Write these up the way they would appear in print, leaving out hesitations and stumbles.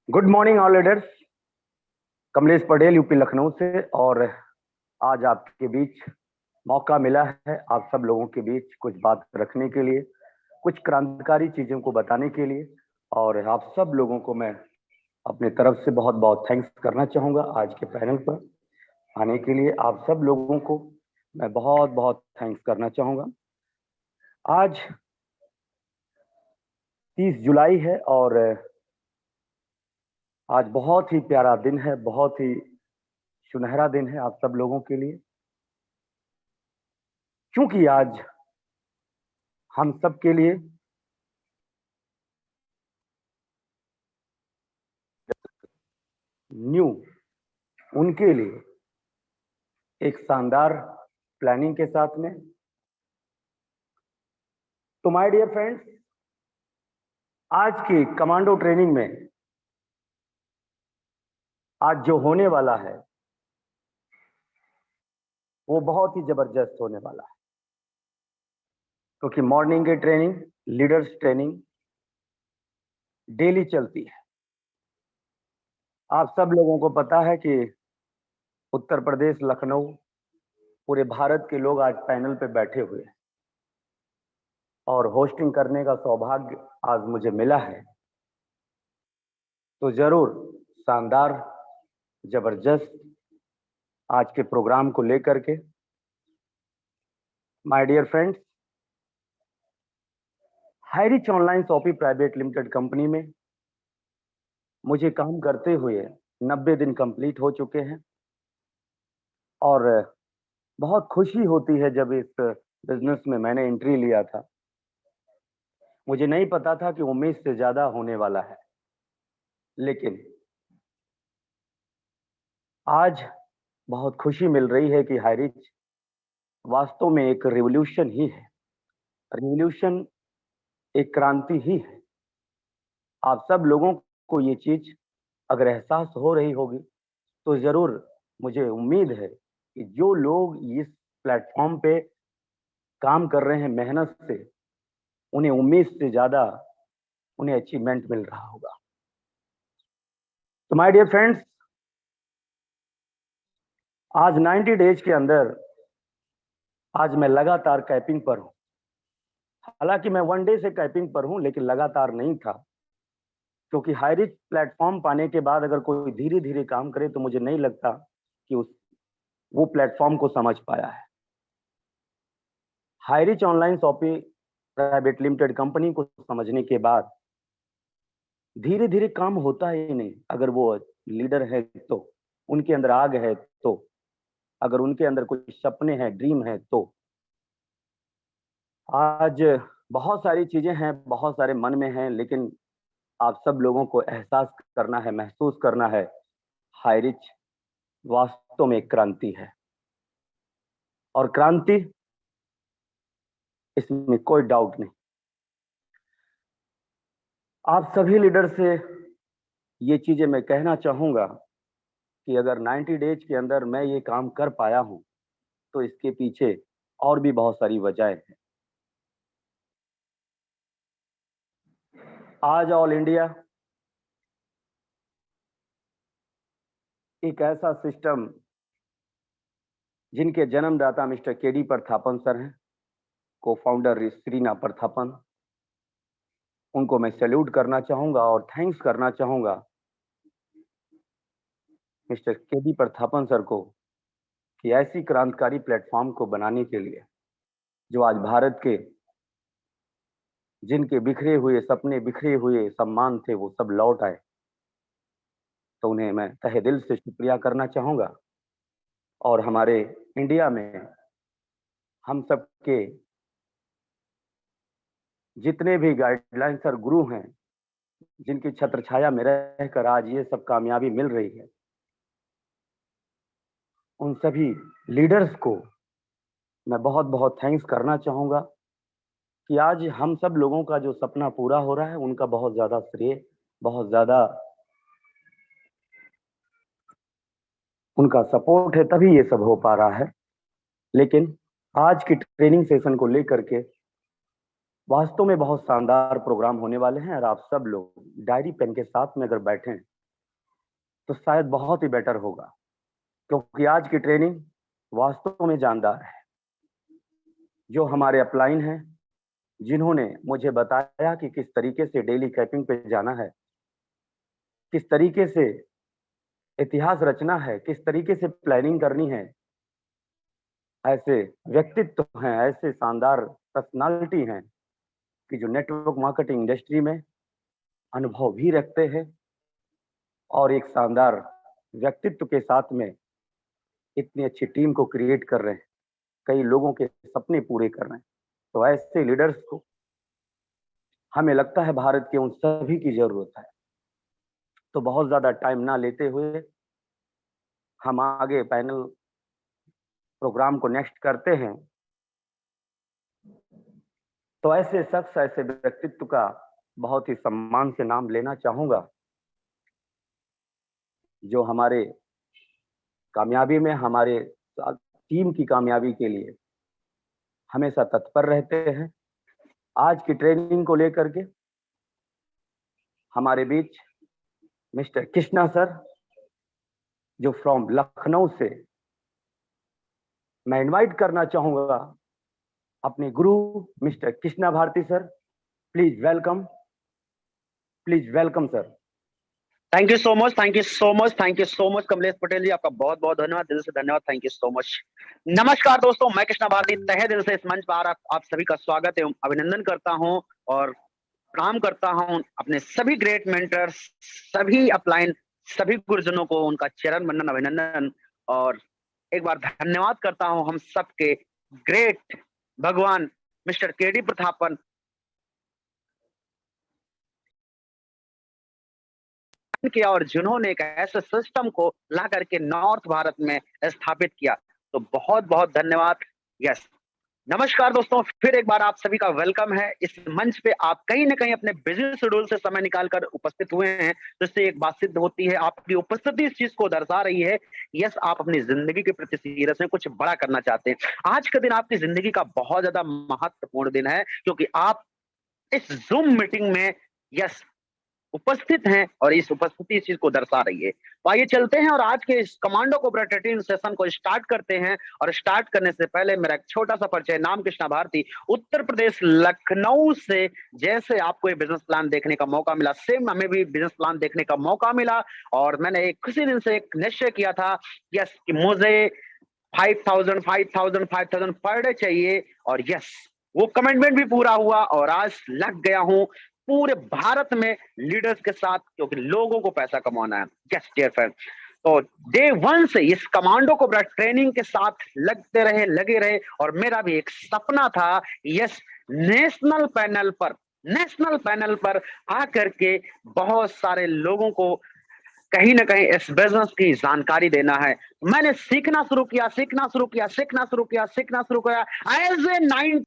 Good morning all leaders. Kamlesh Patel UP Lucknow से। और आज आपके बीच मौका मिला है आप सब लोगों के बीच कुछ बात रखने के लिए, कुछ क्रांतिकारी चीजों को बताने के लिए। और आप सब लोगों को मैं अपने तरफ से बहुत बहुत थैंक्स करना चाहूंगा आज के पैनल पर आने के लिए। आप सब लोगों को मैं बहुत बहुत थैंक्स करना चाहूंगा। आज 30 जुलाई है और आज बहुत ही प्यारा दिन है, बहुत ही सुनहरा दिन है आप सब लोगों के लिए, क्योंकि आज हम सब के लिए न्यू उनके लिए एक शानदार प्लानिंग के साथ में। तो माय डियर फ्रेंड्स, आज की कमांडो ट्रेनिंग में आज जो होने वाला है वो बहुत ही जबरदस्त होने वाला है, क्योंकि मॉर्निंग की ट्रेनिंग, लीडर्स ट्रेनिंग डेली चलती है। आप सब लोगों को पता है कि उत्तर प्रदेश लखनऊ, पूरे भारत के लोग आज पैनल पे बैठे हुए हैं और होस्टिंग करने का सौभाग्य आज मुझे मिला है। तो जरूर शानदार, जबरदस्त आज के प्रोग्राम को लेकर के my dear friends, Hirich online shopping private limited company में मुझे काम करते हुए 90 दिन कंप्लीट हो चुके हैं। और बहुत खुशी होती है जब इस बिजनेस में मैंने एंट्री लिया था। मुझे नहीं पता था कि उम्मीद से ज्यादा होने वाला है, लेकिन आज बहुत खुशी मिल रही है कि हाईरिच वास्तव में एक रिवॉल्यूशन ही है। रिवॉल्यूशन एक क्रांति ही है। आप सब लोगों को ये चीज अगर एहसास हो रही होगी तो जरूर मुझे उम्मीद है कि जो लोग इस प्लेटफॉर्म पे काम कर रहे हैं मेहनत से, उन्हें उम्मीद से ज्यादा उन्हें अचीवमेंट मिल रहा होगा। तो माय डियर फ्रेंड्स, आज 90 डेज के अंदर आज मैं लगातार कैपिंग पर हूं। हालांकि मैं 1 डे से कैपिंग पर हूं, लेकिन लगातार नहीं था, क्योंकि हाईरिच प्लेटफॉर्म पाने के बाद अगर कोई धीरे धीरे काम करे तो मुझे नहीं लगता कि वो प्लेटफॉर्म को समझ पाया है। Highrich online shopping private limited company को समझने के बाद धीरे धीरे काम होता ही नहीं। अगर वो लीडर है तो, उनके अंदर आग है तो, अगर उनके अंदर कुछ सपने हैं, ड्रीम है तो। आज बहुत सारी चीजें हैं, बहुत सारे मन में हैं, लेकिन आप सब लोगों को एहसास करना है, महसूस करना है, हाईरिच वास्तव में एक क्रांति है। और क्रांति, इसमें कोई डाउट नहीं। आप सभी लीडर से ये चीजें मैं कहना चाहूंगा कि अगर 90 डेज के अंदर मैं ये काम कर पाया हूं तो इसके पीछे और भी बहुत सारी वजहें हैं। आज ऑल इंडिया एक ऐसा सिस्टम जिनके जन्मदाता मिस्टर केडी प्रथापन सर हैं, को फाउंडर श्रीना प्रथापन, उनको मैं सैल्यूट करना चाहूंगा और थैंक्स करना चाहूंगा मिस्टर केडी प्रथापन सर को कि ऐसी क्रांतिकारी प्लेटफॉर्म को बनाने के लिए जो आज भारत के जिनके बिखरे हुए सपने, बिखरे हुए सम्मान थे, वो सब लौट आए। तो उन्हें मैं तहे दिल से शुक्रिया करना चाहूंगा। और हमारे इंडिया में हम सबके जितने भी गाइडलाइन सर गुरु हैं, जिनकी छत्र छाया में रहकर आज ये सब कामयाबी मिल रही है, उन सभी लीडर्स को मैं बहुत बहुत थैंक्स करना चाहूंगा कि आज हम सब लोगों का जो सपना पूरा हो रहा है, उनका बहुत ज्यादा श्रेय, बहुत ज्यादा उनका सपोर्ट है, तभी ये सब हो पा रहा है। लेकिन आज की ट्रेनिंग सेशन को लेकर के वास्तव में बहुत शानदार प्रोग्राम होने वाले हैं और आप सब लोग डायरी पेन के साथ में अगर बैठें तो शायद बहुत ही बेटर होगा, क्योंकि आज की ट्रेनिंग वास्तव में जानदार है। जो हमारे अपलाइन हैं, जिन्होंने मुझे बताया कि किस तरीके से डेली कैपिंग पे जाना है, किस तरीके से इतिहास रचना है, किस तरीके से प्लानिंग करनी है, ऐसे व्यक्तित्व हैं, ऐसे शानदार पर्सनालिटी हैं कि जो नेटवर्क मार्केटिंग इंडस्ट्री में अनुभव भी रखते हैं और एक शानदार व्यक्तित्व के साथ में इतनी अच्छी टीम को क्रिएट कर रहे हैं, कई लोगों के सपने पूरे कर रहे हैं। तो ऐसे लीडर्स को हमें लगता है भारत के उन सभी की जरूरत है। तो बहुत ज्यादा टाइम ना लेते हुए हम आगे पैनल प्रोग्राम को नेक्स्ट करते हैं। तो ऐसे शख्स, ऐसे व्यक्तित्व का बहुत ही सम्मान से नाम लेना चाहूंगा, जो हमारे कामयाबी में, हमारे टीम की कामयाबी के लिए हमेशा तत्पर रहते हैं। आज की ट्रेनिंग को लेकर के हमारे बीच मिस्टर कृष्णा सर, जो फ्रॉम लखनऊ से मैं इनवाइट करना चाहूंगा अपने गुरु mister Krishna Bharti sir. Please welcome, please welcome sir. Thank you so much, thank you so much, thank you so much Kamlesh Patel ji, आपका बहुत बहुत धन्यवाद, दिल से धन्यवाद, थैंक यू सो मच। नमस्कार दोस्तों, मैं कृष्णा भारती तहे दिल से इस मंच पर आप सभी का स्वागत एवं अभिनंदन करता हूं और प्रणाम करता हूं अपने सभी ग्रेट मेंटर्स, सभी अपलाइन, सभी गुरुजनों को उनका चरण वंदन, अभिनंदन और एक बार धन्यवाद करता हूं हम सबके ग्रेट भगवान मिस्टर केडी प्रतापन किया और जिन्होंने एक ऐसे सिस्टम को ला करके नॉर्थ भारत में स्थापित किया। तो बहुत बहुत धन्यवाद। यस, नमस्कार दोस्तों, फिर एक बार आप सभी का वेलकम है। इस मंच पे आप कहीं ना कहीं अपने बिजी शेड्यूल से समय निकालकर उपस्थित हुए हैं, जिससे एक बात सिद्ध होती है, आपकी उपस्थिति इस चीज को दर्शा रही है, यस, आप अपनी जिंदगी के प्रति सीरियस में कुछ बड़ा करना चाहते हैं। आज का दिन आपकी जिंदगी का बहुत ज्यादा महत्वपूर्ण दिन है, क्योंकि आप इस जूम मीटिंग में यस उपस्थित हैं और इस उपस्थिति इस चीज को दर्शा रही है। तो आइए चलते हैं और आज के इस कमांडो कोबरा ट्रेनिंग सेशन को स्टार्ट करते हैं। और स्टार्ट करने से पहले मेरा एक छोटा सा परिचय, नाम कृष्णा भारती, उत्तर प्रदेश लखनऊ से। जैसे आपको ये बिजनेस प्लान देखने का मौका मिला, सेम हमें भी बिजनेस प्लान देखने का मौका मिला और मैंने एक खुशी दिन से एक निश्चय किया था यस कि मुझे 5,000 पर डे चाहिए और यस वो कमिटमेंट भी पूरा हुआ और आज लग गया हूं पूरे भारत में लीडर्स के साथ, क्योंकि लोगों को पैसा कमाना है। यस डियर फ्रेंड, तो डे वन से इस कमांडो को ट्रेनिंग के साथ लगे रहे और मेरा भी एक सपना था यस नेशनल पैनल पर आकर के बहुत सारे लोगों को कहीं ना कहीं इस बिजनेस की जानकारी देना है। मैंने सीखना शुरू किया एज ए 9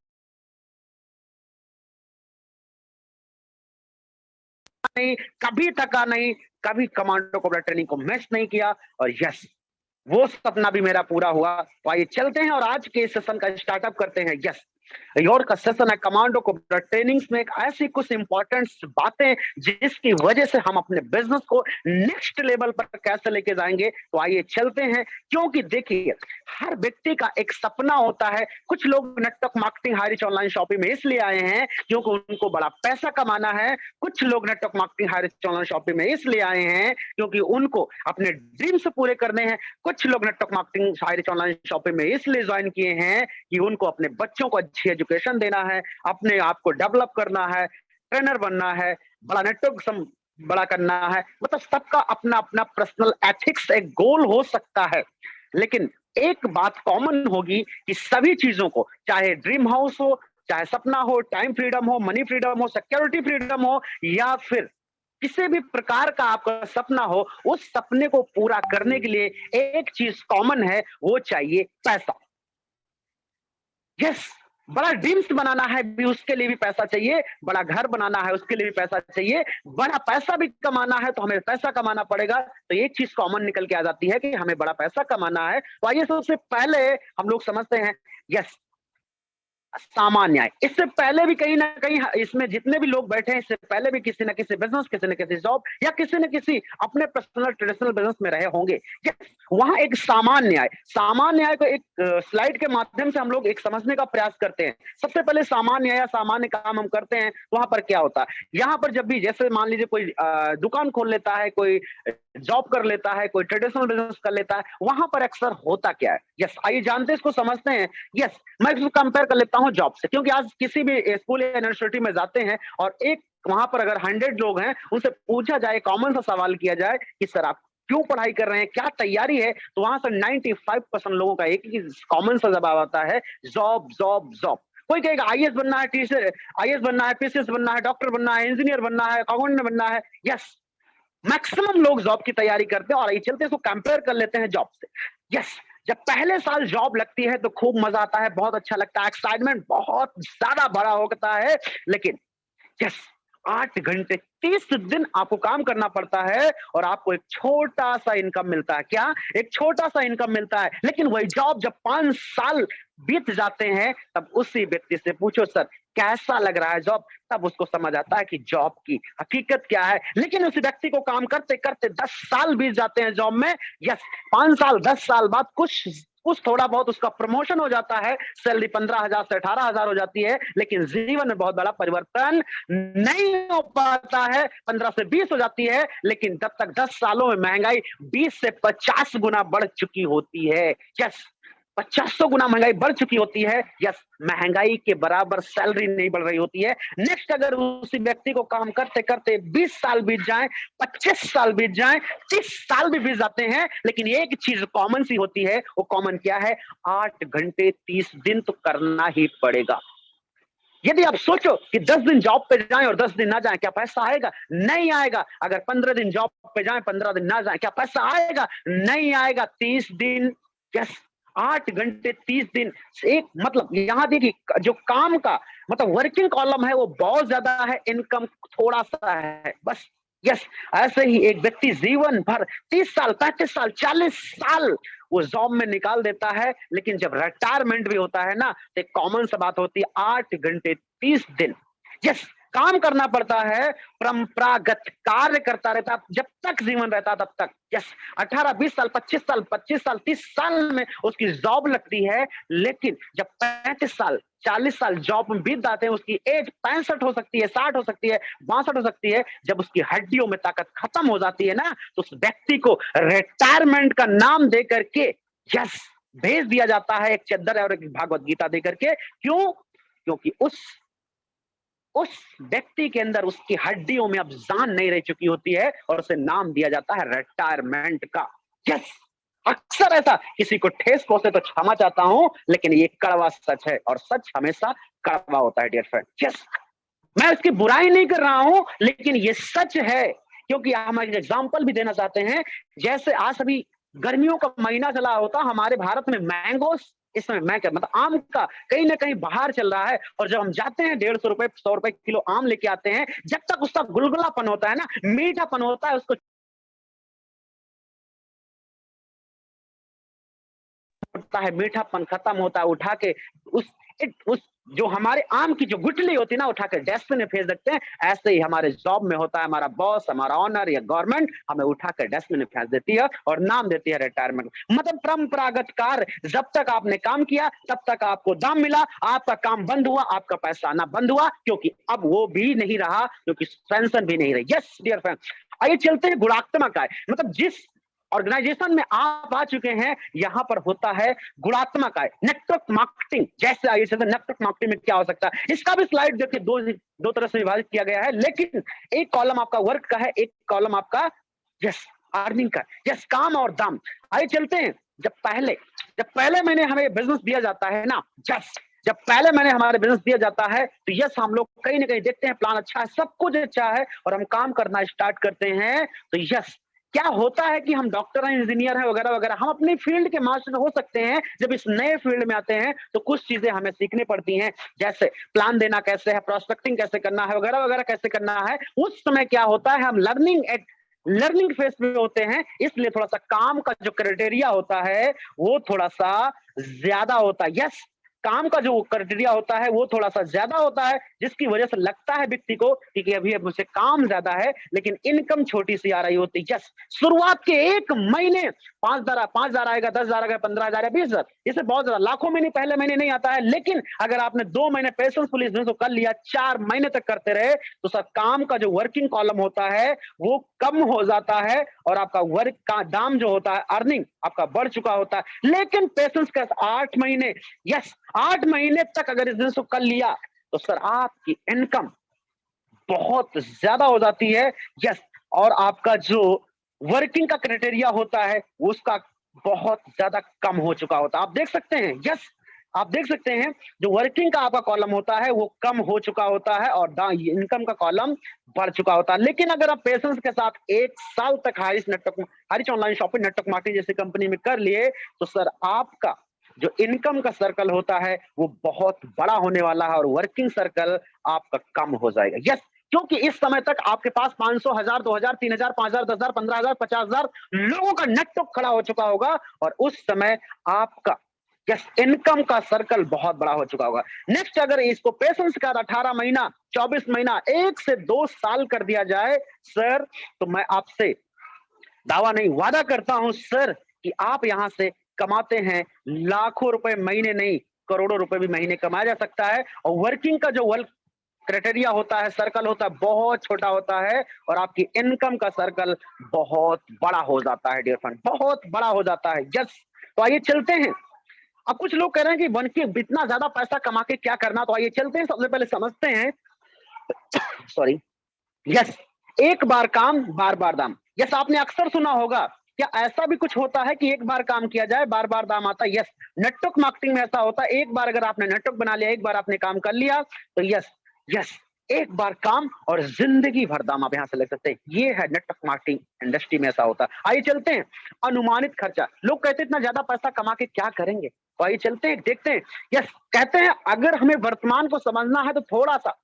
नहीं, कभी थका नहीं, कभी कमांडो कोबरा ट्रेनिंग को मिस नहीं किया और यस वो सपना भी मेरा पूरा हुआ। तो आइए चलते हैं और आज के सेशन का स्टार्टअप करते हैं। यस, योर का सेशन है कमांडो कोबरा ट्रेनिंग्स में एक ऐसी कुछ इंपॉर्टेंट बातें जिसकी वजह से हम अपने बिजनेस को नेक्स्ट लेवल पर कैसे लेके जाएंगे। तो आइए चलते हैं, क्योंकि देखिए हर व्यक्ति का एक सपना होता है। कुछ लोग network marketing high reach online shopping में इसलिए आए हैं क्योंकि उनको बड़ा पैसा कमाना है। कुछ लोग network marketing high reach online shopping में इसलिए आए हैं क्योंकि उनको अपने ड्रीम्स पूरे करने हैं। कुछ लोग network marketing high reach online shopping में इसलिए ज्वाइन किए हैं कि उनको अपने बच्चों को अच्छी एजुकेशन देना है, अपने आप को डेवलप करना है, ट्रेनर बनना है, बड़ा नेटवर्क बड़ा करना है। मतलब सबका अपना अपना पर्सनल एथिक्स एक गोल हो सकता है, लेकिन एक बात कॉमन होगी कि सभी चीजों को, चाहे ड्रीम हाउस हो, चाहे सपना हो, टाइम फ्रीडम हो, मनी फ्रीडम हो, सिक्योरिटी फ्रीडम हो, या फिर किसी भी प्रकार का आपका सपना हो, उस सपने को पूरा करने के लिए एक चीज कॉमन है, वो चाहिए पैसा। यस, बड़ा ड्रीम्स बनाना है भी, उसके लिए भी पैसा चाहिए। बड़ा घर बनाना है, उसके लिए भी पैसा चाहिए। बड़ा पैसा भी कमाना है तो हमें पैसा कमाना पड़ेगा। तो एक चीज कॉमन निकल के आ जाती है कि हमें बड़ा पैसा कमाना है। तो आइए सबसे पहले हम लोग समझते हैं यस सामान्य न्याय। इससे पहले भी कहीं ना कहीं इसमें जितने भी लोग बैठे हैं, इससे पहले भी किसी न किसी बिजनेस, किसी न किसी जॉब या किसी न किसी अपने पर्सनल ट्रेडिशनल बिजनेस में रहे होंगे। वहां एक सामान्य न्याय, सामान्य न्याय को एक स्लाइड के माध्यम से हम लोग एक समझने का प्रयास करते हैं। सबसे पहले सामान्य न्याय या सामान्य काम हम करते हैं, वहां पर क्या होता है? यहाँ पर जब भी, जैसे मान लीजिए कोई दुकान खोल लेता है, कोई जॉब कर लेता है, कोई ट्रेडिशनल बिजनेस कर लेता है, वहां पर अक्सर होता क्या है? यस, आइए जानते हैं, इसको समझते हैं। यस, मैं इसको कंपेयर कर लेता हूं जॉब से, क्योंकि आज किसी भी स्कूल या यूनिवर्सिटी में जाते हैं और एक वहां पर अगर 100 लोग हैं, उनसे पूछा जाए, कॉमन सा सवाल किया जाए कि सर आप क्यों पढ़ाई कर रहे हैं, क्या तैयारी है, तो वहां से 95% लोगों का एक ही कॉमन सा जवाब आता है, जॉब जॉब जॉब। कोई कहेगा आईएएस बनना है, टीचर आईएएस बनना है, पीसीएस बनना है, डॉक्टर बनना है, इंजीनियर बनना है, अकाउंटेंट बनना है। यस, मैक्सिमम लोग जॉब की तैयारी करते हैं और ये चलते इसको कंपेयर कर लेते हैं जॉब से। यस, जब पहले साल जॉब लगती है तो खूब मजा आता है, बहुत अच्छा लगता है, एक्साइटमेंट बहुत ज्यादा बड़ा होता है। लेकिन यस, 8 घंटे 30 दिन आपको काम करना पड़ता है और आपको एक छोटा सा इनकम मिलता है। क्या? एक छोटा सा इनकम मिलता है। लेकिन वही जॉब जब 5 साल बीत जाते हैं, तब उसी व्यक्ति से पूछो सर कैसा लग रहा है जॉब, तब उसको समझ आता है कि जॉब की हकीकत क्या है। लेकिन उस व्यक्ति को काम करते करते 10 साल बीत जाते हैं जॉब में। यस, 5 साल 10 साल बाद कुछ थोड़ा बहुत उसका प्रमोशन हो जाता है, सैलरी 15,000 से 18,000 हो जाती है, लेकिन जीवन में बहुत बड़ा परिवर्तन नहीं हो पाता है। 15 से 20 हो जाती है, लेकिन जब तक 10 सालों में महंगाई 20 से 50 गुना बढ़ चुकी होती है। यस, 500 गुना महंगाई बढ़ चुकी होती है। यस, महंगाई के बराबर सैलरी नहीं बढ़ रही होती है। नेक्स्ट, अगर उसी व्यक्ति को काम करते करते 20 साल बीत जाए, 25 साल बीत जाए, 30 साल भी बीत जाते हैं, लेकिन एक चीज कॉमन सी होती है। वो कॉमन क्या है? 8 घंटे 30 दिन तो करना ही पड़ेगा। यदि आप सोचो कि 10 दिन जॉब पे जाएं और 10 दिन ना जाएं, क्या पैसा आएगा? नहीं आएगा। अगर 15 दिन जॉब पे जाएं, 15 दिन ना जाएं, क्या पैसा आएगा? नहीं आएगा। 30 दिन, यस, 8 घंटे 30 दिन। एक मतलब यहां देखिए, जो काम का मतलब वर्किंग कॉलम है वो बहुत ज्यादा है, इनकम थोड़ा सा है, बस। यस, ऐसे ही एक व्यक्ति जीवन भर 30 साल 35 साल 40 साल वो जॉब में निकाल देता है, लेकिन जब रिटायरमेंट भी होता है ना, तो एक कॉमन सा बात होती है, 8 घंटे 30 दिन। यस, काम करना पड़ता है, परंपरागत कार्य करता रहता जब तक जीवन रहता तब तक। यस, 18 20 साल 25 साल 25 साल 30 साल में उसकी जॉब लगती है, लेकिन जब 35 साल 40 साल जॉब में बीत जाते हैं, उसकी एज 65 हो सकती है, 60 हो सकती है, 62 हो सकती है। जब उसकी हड्डियों में ताकत खत्म हो जाती है ना, तो उस व्यक्ति को रिटायरमेंट का नाम दे करके, यस, भेज दिया जाता है, एक चद्दर और एक भागवत गीता दे करके। क्यों? क्योंकि उस व्यक्ति के अंदर, उसकी हड्डियों में अब जान नहीं रह चुकी होती है और उसे नाम दिया जाता है रिटायरमेंट का। यस, अक्सर ऐसा किसी को ठेस पहुंचे तो क्षमा चाहता हूं, लेकिन ये कड़वा सच है और सच हमेशा कड़वा होता है डियर फ्रेंड। यस, मैं उसकी बुराई नहीं कर रहा हूं, लेकिन ये सच है। क्योंकि हम एक एग्जांपल भी देना चाहते हैं। जैसे आज अभी गर्मियों का महीना चला होता, हमारे भारत में मैंगोस, इसमें मैं क्या मतलब आम का कहीं ना कहीं बाहर चल रहा है, और जब हम जाते हैं 150 रुपए 100 रुपए किलो आम लेके आते हैं, जब तक उसका गुलगुलापन होता है ना, मीठापन होता है, उसको होता है, मीठापन खत्म होता है, उठा के उस जो हमारे आम की जो गुठली होती है ना, उठा के डस्टबिन में फेंक देते हैं। ऐसे ही हमारे जॉब में होता है, हमारा बॉस, हमारा ऑनर या गवर्नमेंट हमें उठा के डस्टबिन में फेंक देती है और नाम देती है रिटायरमेंट। मतलब परंपरागत कार्य, जब तक आपने काम किया तब तक आपको दाम मिला, आपका काम बंद हुआ, आपका पैसा आना बंद हुआ, क्योंकि अब वो भी नहीं रहा, क्योंकि पेंशन भी नहीं रही। यस डियर फ्रेंड, आइए चलते हैं गुणात्मक आय। मतलब जिस ऑर्गेनाइजेशन में आप आ चुके हैं, यहां पर होता है गुणात्मक आय, नेटवर्क मार्केटिंग। जैसे आइए चलते नेटवर्क मार्केटिंग में क्या हो सकता है, इसका भी स्लाइड देखिए, दो तरह से विभाजित किया गया है, लेकिन एक कॉलम आपका वर्क का है, एक कॉलम आपका यस अर्निंग का। यस, काम और दाम। आइए चलते हैं, जब पहले महीने हमें बिजनेस दिया जाता है ना, जब पहले महीने हमारे बिजनेस दिया जाता है, तो यस, हम लोग कहीं ना कहीं देखते हैं प्लान अच्छा है, सब कुछ अच्छा है, और हम काम करना स्टार्ट करते हैं, तो यस, क्या होता है कि हम डॉक्टर हैं, इंजीनियर हैं, वगैरह वगैरह, हम अपनी फील्ड के मास्टर हो सकते हैं। जब इस नए फील्ड में आते हैं तो कुछ चीजें हमें सीखनी पड़ती हैं, जैसे प्लान देना कैसे है, प्रोस्पेक्टिंग कैसे करना है, वगैरह वगैरह कैसे करना है। उस समय क्या होता है, हम लर्निंग फेज में होते हैं, इसलिए थोड़ा सा काम का जो क्राइटेरिया होता है वो थोड़ा सा ज्यादा होता है। यस, काम का जो क्राइटेरिया होता है वो थोड़ा सा ज्यादा होता है, जिसकी वजह से लगता है व्यक्ति को कि अभी अब मुझसे काम ज्यादा है, लेकिन इनकम छोटी सी आ रही होती है। यस, शुरुआत के 1 महीने 5,000 आएगा, 10,000 आएगा, 15,000 या 20,000, इससे बहुत ज्यादा लाखों में नहीं, पहले महीने नहीं आता है। लेकिन अगर आपने 2 महीने पेशेंसफुली इस बिजनेस को कर लिया, 4 महीने तक करते रहे, तो सर काम का जो वर्किंग कॉलम होता है वो कम हो जाता है और आपका वर्क का दाम जो होता है, अर्निंग आपका बढ़ चुका होता है। लेकिन पेशेंस का 8 महीने, यस 8 महीने तक अगर इस बिजनेस को कर लिया, तो सर आपकी इनकम बहुत ज्यादा हो जाती है। यस, और आपका जो वर्किंग का क्राइटेरिया होता है उसका बहुत ज्यादा कम हो चुका होता है। आप देख सकते हैं, यस आप देख सकते हैं जो वर्किंग का आपका कॉलम होता है वो कम हो चुका होता है और इनकम का कॉलम बढ़ चुका होता है। लेकिन अगर आप पेशेंस के साथ 1 साल तक Harish online shopping network marketing जैसी कंपनी में कर लिए, तो सर आपका जो इनकम का सर्कल होता है वो बहुत बड़ा होने वाला है और वर्किंग सर्कल आपका कम हो जाएगा। यस, क्योंकि इस समय तक आपके पास 500, 1000, 2000, 3000, 5000, 10,000, 15,000, 50,000 लोगों का नेटवर्क खड़ा हो चुका होगा और उस समय आपका यस इनकम का सर्कल बहुत बड़ा हो चुका होगा। नेक्स्ट, अगर इसको पेशेंस का 18 महीना, 24 महीना, 1 से 2 साल कर दिया जाए सर, तो मैं आपसे दावा नहीं, वादा करता हूं सर कि आप यहां से कमाते हैं लाखों रुपए महीने नहीं, करोड़ों रुपए भी महीने कमाया जा सकता है। और वर्किंग का जो वर्क क्राइटेरिया होता है, सर्कल होता है, बहुत छोटा होता है और आपकी इनकम का सर्कल बहुत बड़ा हो जाता है डियर फ्रेंड, बहुत बड़ा हो जाता है। यस, तो आइए चलते हैं। अब कुछ लोग कह रहे हैं कि बन के इतना ज्यादा पैसा कमा के क्या करना, तो आइए चलते हैं, सबसे पहले समझते हैं। सॉरी, यस, एक बार काम बार बार दाम। यस, आपने अक्सर सुना होगा, क्या ऐसा भी कुछ होता है कि एक बार काम किया जाए बार बार दाम आता है? यस, नेटवर्क मार्केटिंग में ऐसा होता है, एक बार अगर आपने नेटवर्क बना लिया, एक बार आपने काम कर लिया, तो यस यस एक बार काम और जिंदगी भर दाम आप यहां से ले सकते हैं। ये है नेटवर्क मार्केटिंग इंडस्ट्री में ऐसा होता है। आइए चलते हैं, अनुमानित खर्चा। लोग कहते हैं इतना ज्यादा पैसा कमा के क्या करेंगे, तो आइए चलते हैं, देखते हैं। यस, कहते हैं अगर हमें वर्तमान को समझना है तो थोड़ा सा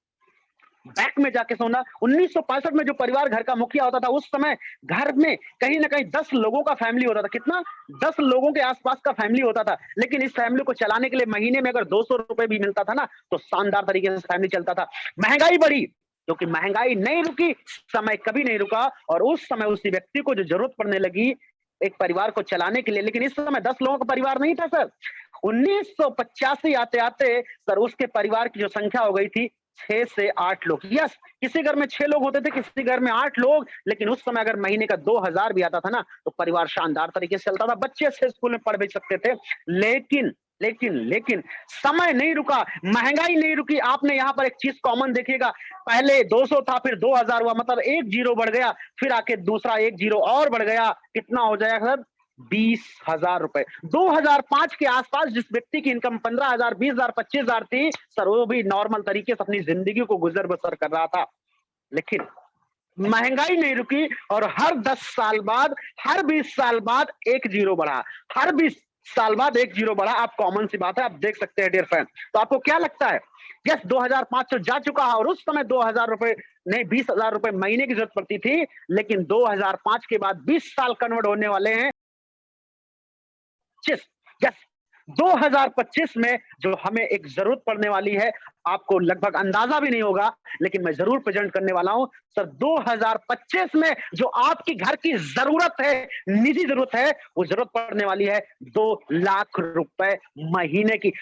बैक में जाके सोना। 1965 में जो परिवार घर का मुखिया होता था, उस समय घर में कहीं ना कहीं 10 लोगों का फैमिली होता था। कितना? 10 लोगों के आसपास का फैमिली होता था। लेकिन इस फैमिली को चलाने के लिए महीने में अगर 200 रुपए भी मिलता था ना, तो शानदार तरीके से फैमिली चलता था। महंगाई बढ़ी, क्योंकि महंगाई नहीं रुकी, समय कभी नहीं रुका और उस समय उसी व्यक्ति को जो जरूरत पड़ने लगी एक परिवार को चलाने के लिए, लेकिन इस समय 10 लोगों का परिवार नहीं था सर। 1985 आते आते सर उसके परिवार की जो संख्या हो गई थी 6 से 8 लोग। यस, किसी घर में 6 लोग होते थे, किसी घर में 8 लोग। लेकिन उस समय अगर महीने का 2000 भी आता था ना, तो परिवार शानदार तरीके से चलता था, बच्चे अच्छे स्कूल में पढ़ भी सकते थे। लेकिन लेकिन लेकिन समय नहीं रुका, महंगाई नहीं रुकी। आपने यहाँ पर एक चीज कॉमन देखिएगा, पहले 200 था, फिर 2000 हुआ, मतलब एक जीरो बढ़ गया, फिर आके दूसरा एक जीरो और बढ़ गया। कितना हो जाएगा सर? 20,000 रुपए। 2005 के आसपास जिस व्यक्ति की इनकम 15,000, 20,000, 25,000 थी सर, वो भी नॉर्मल तरीके से अपनी जिंदगी को गुजर बसर कर रहा था। लेकिन महंगाई नहीं रुकी और हर 10 साल बाद, हर 20 साल बाद एक जीरो बढ़ा, हर 20 साल बाद एक जीरो बढ़ा। आप कॉमन सी बात है, आप देख सकते हैं डियर फ्रेंड। तो आपको क्या लगता है? यस, 2,500 जा चुका है और उस समय 2,000 रुपए नहीं, 20,000 रुपए महीने की जरूरत पड़ती थी। लेकिन 2005 के बाद 20 साल कन्वर्ट होने वाले हैं 25, यस 2025 में जो हमें एक जरूरत पड़ने वाली है, आपको लगभग अंदाजा भी नहीं होगा, लेकिन मैं जरूर प्रेजेंट करने वाला हूं सर। 2025 में जो आपकी घर की जरूरत है, निजी जरूरत है, वो जरूरत पड़ने वाली है 2 लाख रुपए महीने की।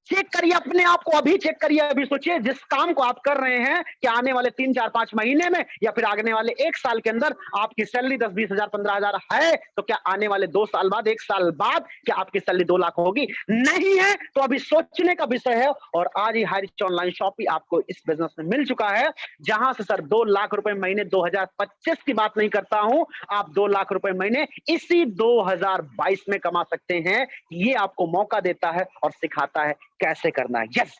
चेक करिए अपने आप को, अभी चेक करिए, अभी सोचिए जिस काम को आप कर रहे हैं कि आने वाले 3, 4, 5 महीने में या फिर आने वाले 1 साल के अंदर आपकी सैलरी 10, 20,000, 15,000 है, तो क्या आने वाले 2 साल बाद, 1 साल बाद क्या आपकी सैलरी 2 लाख होगी? नहीं है, तो अभी सोचने का विषय है। और आज ही हरीश ऑनलाइन शॉपिंग आपको इस बिजनेस में मिल चुका है, जहां से सर 2 लाख रुपए महीने 2025 की बात नहीं करता हूं, आप 2 लाख रुपए महीने इसी 2022 में कमा सकते हैं। ये आपको मौका देता है और सिखाता है कैसे करना है। यस,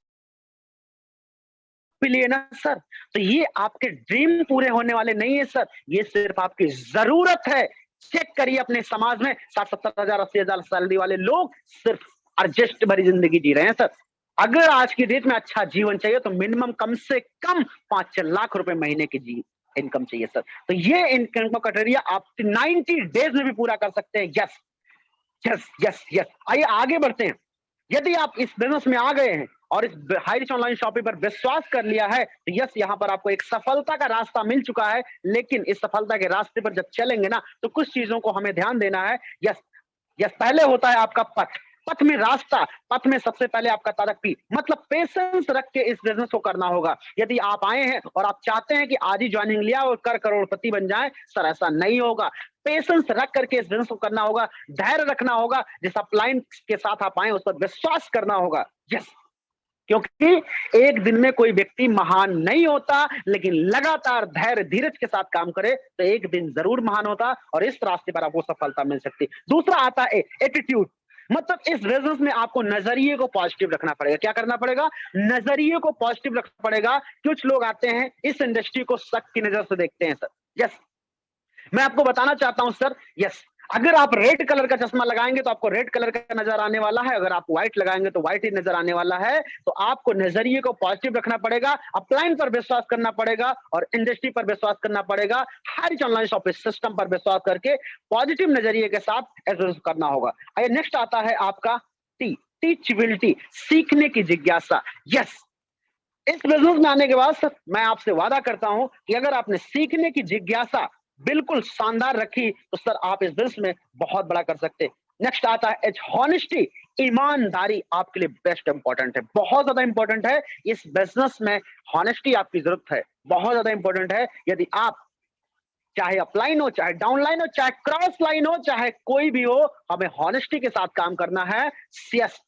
लिए ना सर, तो ये आपके ड्रीम पूरे होने वाले नहीं है सर, ये सिर्फ आपकी जरूरत है। चेक करिए अपने समाज में 60-70,000, 80,000 सैलरी वाले लोग सिर्फ एडजस्ट भरी जिंदगी जी रहे हैं सर। अगर आज की डेट में अच्छा जीवन चाहिए तो मिनिमम कम से कम 5-6 लाख रुपए महीने की इनकम चाहिए सर। तो ये इनकम का क्राइटेरिया आप 90 डेज में भी पूरा कर सकते हैं। यस यस यस यस, आइए आगे बढ़ते हैं। यदि आप इस बिजनेस में आ गए हैं और इस हाई रिच ऑनलाइन शॉपिंग पर विश्वास कर लिया है तो यस, यहाँ पर आपको एक सफलता का रास्ता मिल चुका है। लेकिन इस सफलता के रास्ते पर जब चलेंगे ना तो कुछ चीजों को हमें ध्यान देना है। यस यस, पहले होता है आपका पथ, पथ में रास्ता, पथ में सबसे पहले आपका तरक्की, मतलब पेशेंस रख के इस बिजनेस को करना होगा। यदि आप आए हैं और आप चाहते हैं कि आज ही ज्वाइनिंग लिया और कर करोड़पति बन जाए, सर ऐसा नहीं होगा। पेशेंस रख करके इस बिजनेस को करना होगा, धैर्य रखना होगा, जिस अपलाइन के साथ आप आए उस पर विश्वास करना होगा। यस, क्योंकि एक दिन में कोई व्यक्ति महान नहीं होता, लेकिन लगातार धैर्य धीरज के साथ काम करे तो एक दिन जरूर महान होता और इस रास्ते पर आपको सफलता मिल सकती है। दूसरा आता है एटीट्यूड, मतलब इस बिजनेस में आपको नजरिए को पॉजिटिव रखना पड़ेगा। क्या करना पड़ेगा? नजरिए को पॉजिटिव रखना पड़ेगा। कुछ लोग आते हैं इस इंडस्ट्री को शक की नजर से देखते हैं सर। यस, मैं आपको बताना चाहता हूं सर, यस, अगर आप रेड कलर का चश्मा लगाएंगे तो आपको रेड कलर का नजर आने वाला है, अगर आप व्हाइट लगाएंगे तो व्हाइट ही नजर आने वाला है। तो आपको नजरिए को पॉजिटिव रखना पड़ेगा, अपलाइन पर विश्वास करना पड़ेगा और इंडस्ट्री पर विश्वास करना पड़ेगा। High rich online shopping system पर विश्वास करके पॉजिटिव नजरिए के साथ एग्जीक्यूट करना होगा। आइए नेक्स्ट आता है आपका टी, टीचबिलिटी, सीखने की जिज्ञासा। यस, इस बिजनेस में आने के बाद सर मैं आपसे वादा करता हूं कि अगर आपने सीखने की जिज्ञासा बिल्कुल शानदार रखी तो सर आप इस बिजनेस में बहुत बड़ा कर सकते हैं। नेक्स्ट आता है एच, हॉनेस्टी, ईमानदारी आपके लिए बेस्ट इंपॉर्टेंट है, बहुत ज्यादा इंपॉर्टेंट है। इस बिजनेस में हॉनेस्टी आपकी जरूरत है, बहुत ज्यादा इंपॉर्टेंट है। यदि आप चाहे अपलाइन हो, चाहे डाउनलाइन हो, चाहे क्रॉस लाइन हो, चाहे कोई भी हो, हमें हॉनेस्टी के साथ काम करना है। यस,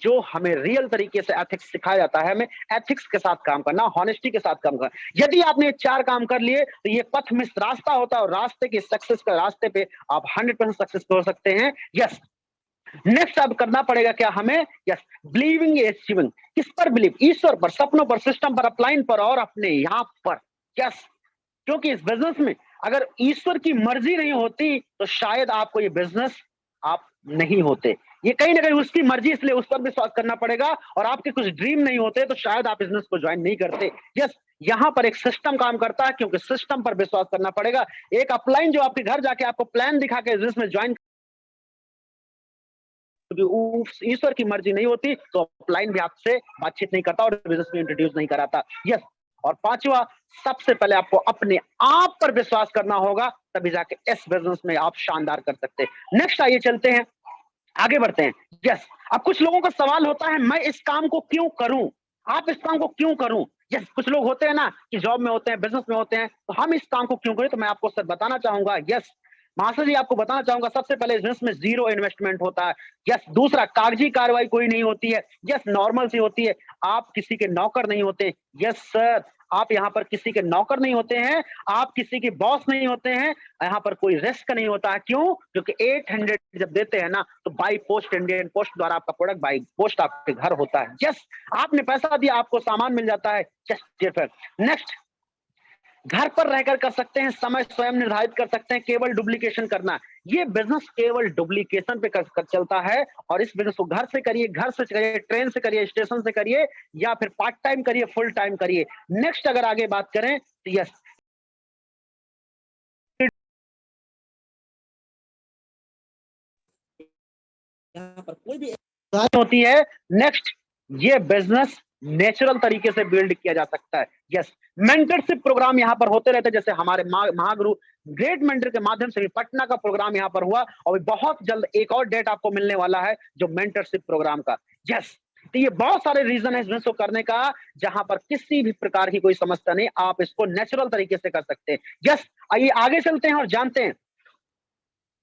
जो हमें रियल तरीके से एथिक्स सिखाया जाता है, हमें एथिक्स के साथ काम करना, हॉनेस्टी के साथ काम करना। यदि आपने 4 काम कर लिए तो ये पथ में रास्ता होता है और रास्ते के सक्सेस का रास्ते पे आप 100% सक्सेसफुल हो सकते हैं। यस, नेक्स्ट अब करना पड़ेगा क्या हमें? यस, बिलीविंग अचीविंग, किस पर बिलीव? ईश्वर पर, सपनों पर, सिस्टम पर, अपलाइन पर और अपने यहां पर। यस, क्योंकि इस बिजनेस में अगर ईश्वर की मर्जी नहीं होती तो शायद आपको ये बिजनेस आप नहीं होते। ये कहीं ना कहीं उसकी मर्जी, इसलिए उस पर विश्वास करना पड़ेगा। और आपके कुछ ड्रीम नहीं होते तो शायद आप बिजनेस को ज्वाइन नहीं करते। यस, यहां पर एक सिस्टम काम करता है, क्योंकि सिस्टम पर विश्वास करना पड़ेगा। एक अपलाइन जो आपके घर जाके आपको प्लान दिखा के बिजनेस में ज्वाइन, ईश्वर की मर्जी नहीं होती तो अपलाइन भी आपसे बातचीत नहीं करता और बिजनेस में इंट्रोड्यूस नहीं कराता। यस, और पांचवा, सबसे पहले आपको अपने आप पर विश्वास करना होगा, तभी जाके इस बिजनेस में आप शानदार कर सकते हैं। नेक्स्ट आइए चलते हैं, आगे बढ़ते हैं। यस, अब कुछ लोगों का सवाल होता है मैं इस काम को क्यों करूं? आप इस काम को क्यों करूं? यस, कुछ लोग होते हैं ना कि जॉब में होते हैं, बिजनेस में होते हैं, तो हम इस काम को क्यों करें? तो मैं आपको सर बताना चाहूंगा। यस, महाशय जी आपको बताना चाहूंगा, सबसे पहले बिजनेस में 0 इन्वेस्टमेंट होता है। यस, दूसरा कागजी कार्रवाई कोई नहीं होती है। यस, नॉर्मल सी होती है। आप किसी के नौकर नहीं होते। यस सर, आप यहाँ पर किसी के नौकर नहीं होते हैं, आप किसी के बॉस नहीं होते हैं। यहाँ पर कोई रिस्क नहीं होता है। क्यों? क्योंकि 800 जब देते हैं ना तो बाई पोस्ट, इंडियन पोस्ट द्वारा आपका प्रोडक्ट बाई पोस्ट आपके घर होता है। यस, आपने पैसा दिया, आपको सामान मिल जाता है। नेक्स्ट, घर पर रहकर कर सकते हैं, समय स्वयं निर्धारित कर सकते हैं, केवल डुप्लीकेशन करना। ये बिजनेस केवल डुप्लीकेशन पे कर चलता है। और इस बिजनेस को घर से करिए, घर से करिए, ट्रेन से करिए, स्टेशन से करिए, या फिर पार्ट टाइम करिए, फुल टाइम करिए। नेक्स्ट अगर आगे बात करें तो यस, यहाँ पर कोई भी होती है। नेक्स्ट, ये बिजनेस नेचुरल तरीके से बिल्ड किया जा सकता है। यस, मेंटरशिप प्रोग्राम यहाँ पर होते रहते हैं, जैसे हमारे महागुरु ग्रेट मेंटर के माध्यम से पटना का प्रोग्राम यहाँ पर हुआ और बहुत जल्द एक और डेट आपको मिलने वाला है जो मेंटरशिप प्रोग्राम का। यस, तो ये बहुत सारे रीजन है इस बिजनेस को करने का, जहां पर किसी भी प्रकार की कोई समस्या नहीं, आप इसको नेचुरल तरीके से कर सकते हैं। यस, आइए आगे चलते हैं और जानते हैं,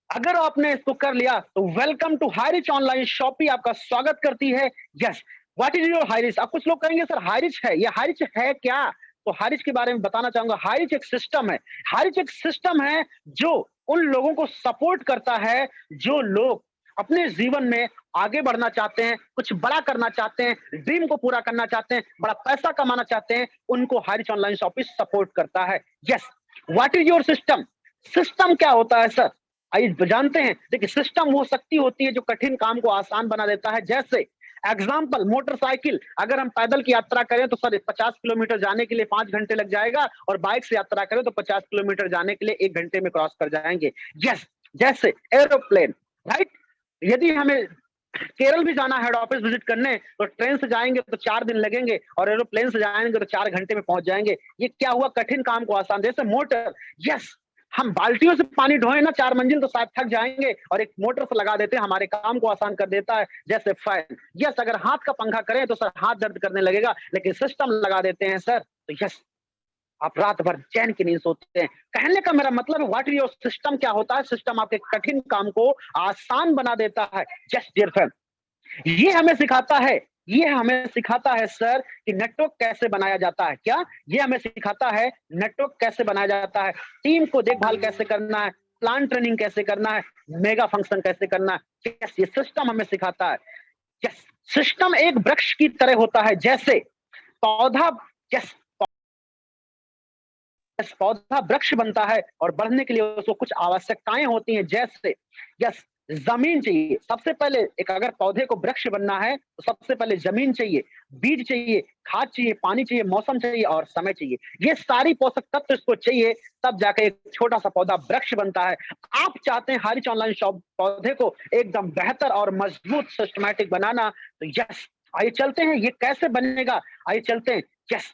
अगर आपने इसको कर लिया तो welcome to Hirich online shopping आपका स्वागत करती है। Yes, what is your Hirich? अब कुछ लोग कहेंगे सर हाई रिच है, ये हाई रिच है क्या? तो हाई रिच के बारे में बताना चाहूंगा। हाई रिच एक सिस्टम है, हाई रिच एक सिस्टम है जो उन लोगों को सपोर्ट करता है जो लोग अपने जीवन में आगे बढ़ना चाहते हैं, कुछ बड़ा करना चाहते हैं, ड्रीम को पूरा करना चाहते हैं, बड़ा पैसा कमाना चाहते हैं, उनको high rich online shopping support करता है। Yes, what is your system? System क्या होता है सर? आइए जानते हैं। देखिए, सिस्टम वो शक्ति होती है जो कठिन काम को आसान बना देता है। जैसे एग्जाम्पल, मोटरसाइकिल, अगर हम पैदल की यात्रा करें तो सर 50 किलोमीटर जाने के लिए 5 घंटे लग जाएगा, और बाइक से यात्रा करें तो 50 किलोमीटर जाने के लिए 1 घंटे में क्रॉस कर जाएंगे। यस, जैसे एरोप्लेन, राइट, यदि हमें केरल भी जाना हेड ऑफिस विजिट करने, तो ट्रेन से जाएंगे तो 4 दिन लगेंगे और एरोप्लेन से जाएंगे तो 4 घंटे में पहुंच जाएंगे। ये क्या हुआ, कठिन काम को आसान, जैसे मोटर। यस, हम बाल्टियों से पानी ढोए ना 4 मंजिल तो शायद थक जाएंगे, और एक मोटर से लगा देते हैं, हमारे काम को आसान कर देता है, जैसे फैन। यस, अगर हाथ का पंखा करें तो सर हाथ दर्द करने लगेगा, लेकिन सिस्टम लगा देते हैं सर, तो यस, आप रात भर चैन की नींद सोते हैं। कहने का मेरा मतलब है, व्हाट इज योर सिस्टम, क्या होता है सिस्टम, आपके कठिन काम को आसान बना देता है। जस्ट डियर फ्रेंड, ये हमें सिखाता है, ये हमें सिखाता है सर कि नेटवर्क कैसे बनाया जाता है। क्या ये हमें सिखाता है नेटवर्क कैसे बनाया जाता है, टीम को देखभाल कैसे करना है, प्लान ट्रेनिंग कैसे करना है, मेगा फंक्शन कैसे करना है। यस, ये सिस्टम हमें सिखाता है। यस, सिस्टम एक वृक्ष की तरह होता है, जैसे पौधा, यस, पौधा वृक्ष बनता है और बढ़ने के लिए उसको कुछ आवश्यकताएं होती हैं, जैसे यस, जमीन चाहिए सबसे पहले। एक अगर पौधे को वृक्ष बनना है तो सबसे पहले जमीन चाहिए, बीज चाहिए, खाद चाहिए, पानी चाहिए, मौसम चाहिए और समय चाहिए। ये सारी पोषक तत्व इसको चाहिए, तब जाके एक छोटा सा पौधा वृक्ष बनता है। आप चाहते हैं हारिच ऑनलाइन शॉप पौधे को एकदम बेहतर और मजबूत सिस्टमैटिक बनाना, तो यस, आइए चलते हैं, ये कैसे बनेगा, आइए चलते हैं। यस,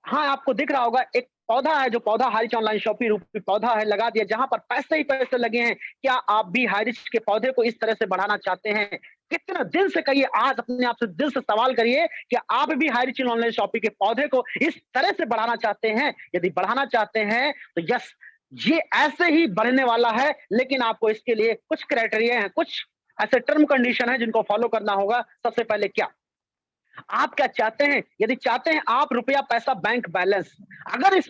हाँ, आपको दिख रहा होगा एक पौधा है, जो पौधा हारिच ऑनलाइन शॉपिंग रूपी पौधा है, लगा दिया, जहां पर पैसे ही पैसे लगे हैं। क्या आप भी हारिच के पौधे को इस तरह से बढ़ाना चाहते हैं? कितना दिल से कहिए, आज अपने आप से दिल से सवाल करिए कि आप भी हारिच ऑनलाइन शॉपिंग के पौधे को इस तरह से बढ़ाना चाहते हैं? यदि बढ़ाना चाहते हैं तो यस, ये ऐसे ही बढ़ने वाला है, लेकिन आपको इसके लिए कुछ क्राइटेरिया है, कुछ ऐसे टर्म कंडीशन है जिनको फॉलो करना होगा। सबसे पहले क्या आप क्या चाहते हैं? यदि चाहते हैं आप रुपया पैसा बैंक बैलेंस, अगर इस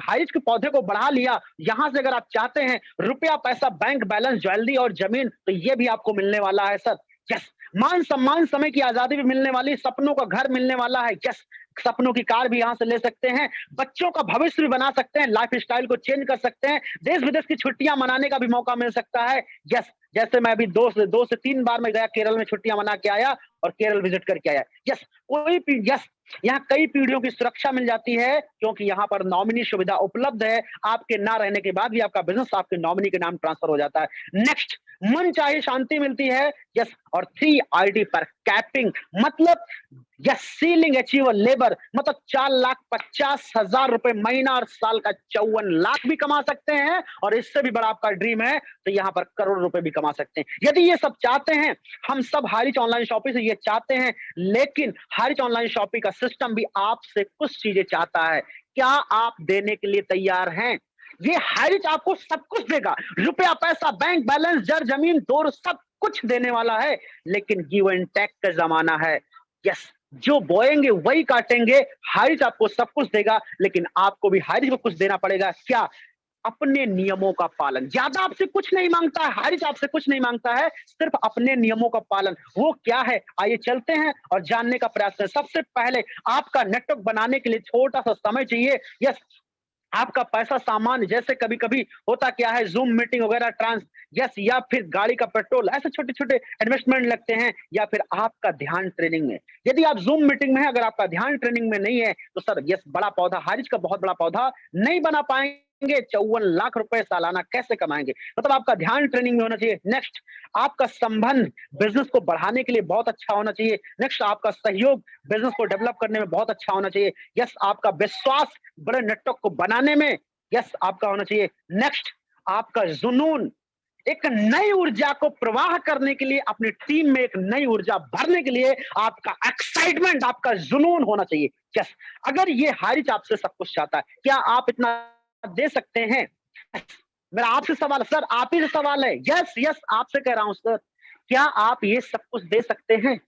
हाइज के पौधे को बढ़ा लिया, यहां से अगर आप चाहते हैं रुपया पैसा बैंक बैलेंस ज्वेलरी और जमीन, तो ये भी आपको मिलने वाला है सर। यस, मान सम्मान समय की आजादी भी मिलने वाली, सपनों का घर मिलने वाला है। यस, सपनों की कार भी यहां से ले सकते हैं, बच्चों का भविष्य भी बना सकते हैं, लाइफ स्टाइल को चेंज कर सकते हैं, देश विदेश की छुट्टियां मनाने का भी मौका मिल सकता है। यस, जैसे मैं अभी 2 से 3 बार मैं गया केरल में, छुट्टियां मना के आया और केरल विजिट करके आया। यस, कोई भी, यस, यहाँ कई पीढ़ियों की सुरक्षा मिल जाती है, क्योंकि यहाँ पर नॉमिनी सुविधा उपलब्ध है। आपके ना रहने के बाद भी आपका बिजनेस आपके नॉमिनी के नाम ट्रांसफर हो जाता है। नेक्स्ट, मन चाहे शांति मिलती है। यस, और 3 RD पर कैपिंग, मतलब यस, सीलिंग अचीवर लेबर, मतलब 4,50,000 रुपए महीना और साल का 54 लाख भी कमा सकते हैं, और इससे भी बड़ा आपका ड्रीम है तो यहाँ पर करोड़ रुपए भी कमा सकते हैं। यदि ये सब चाहते हैं, हम सब हारिच ऑनलाइन शॉपिंग से ये चाहते हैं, लेकिन हारिच ऑनलाइन शॉपिंग का सिस्टम भी आपसे कुछ चीजें चाहता है। क्या आप देने के लिए तैयार हैं? ये हारिच आपको सब कुछ देगा, रुपया पैसा बैंक बैलेंस जर जमीन दौर सब कुछ देने वाला है, लेकिन गिव एंड टेक का जमाना है। यस, जो बोएंगे वही काटेंगे। हारिच आपको सब कुछ देगा, लेकिन आपको भी हारिच को कुछ देना पड़ेगा। क्या? अपने नियमों का पालन। ज्यादा आपसे कुछ नहीं मांगता है, हारिच आपसे कुछ नहीं मांगता है, सिर्फ अपने नियमों का पालन। वो क्या है, आइए चलते हैं और जानने का प्रयास करें। सबसे पहले आपका नेटवर्क बनाने के लिए छोटा सा समय चाहिए। यस, आपका पैसा सामान्य, जैसे कभी कभी होता क्या है, जूम मीटिंग वगैरह, ट्रांस, यस, या फिर गाड़ी का पेट्रोल, ऐसे छोटे छोटे इन्वेस्टमेंट लगते हैं, या फिर आपका ध्यान ट्रेनिंग में। यदि आप जूम मीटिंग में है, अगर आपका ध्यान ट्रेनिंग में नहीं है, तो सर यस, बड़ा पौधा, हारिज का बहुत बड़ा पौधा नहीं बना पाएंगे। 54 लाख रुपए सालाना कैसे कमाएंगे? मतलब आपका ध्यान ट्रेनिंग में होना चाहिए। नेक्स्ट, आपका संबंध बिजनेस को बढ़ाने के लिए बहुत अच्छा होना चाहिए। नेक्स्ट, आपका सहयोग बिजनेस को डेवलप करने में बहुत अच्छा होना चाहिए। यस, आपका विश्वास बड़े नेटवर्क को बनाने में, यस, आपका होना चाहिए। नेक्स्ट, आपका जुनून, एक नई ऊर्जा को प्रवाह करने के लिए, अपनी टीम में एक नई ऊर्जा भरने के लिए आपका एक्साइटमेंट, आपका जुनून होना चाहिए। यस, अगर ये हारिच आपसे सब कुछ चाहता है, क्या आप इतना दे सकते हैं? मेरा आपसे सवाल, सर आप ही से सवाल है। यस यस, आपसे कह रहा हूं सर, क्या आप ये सब कुछ दे सकते हैं?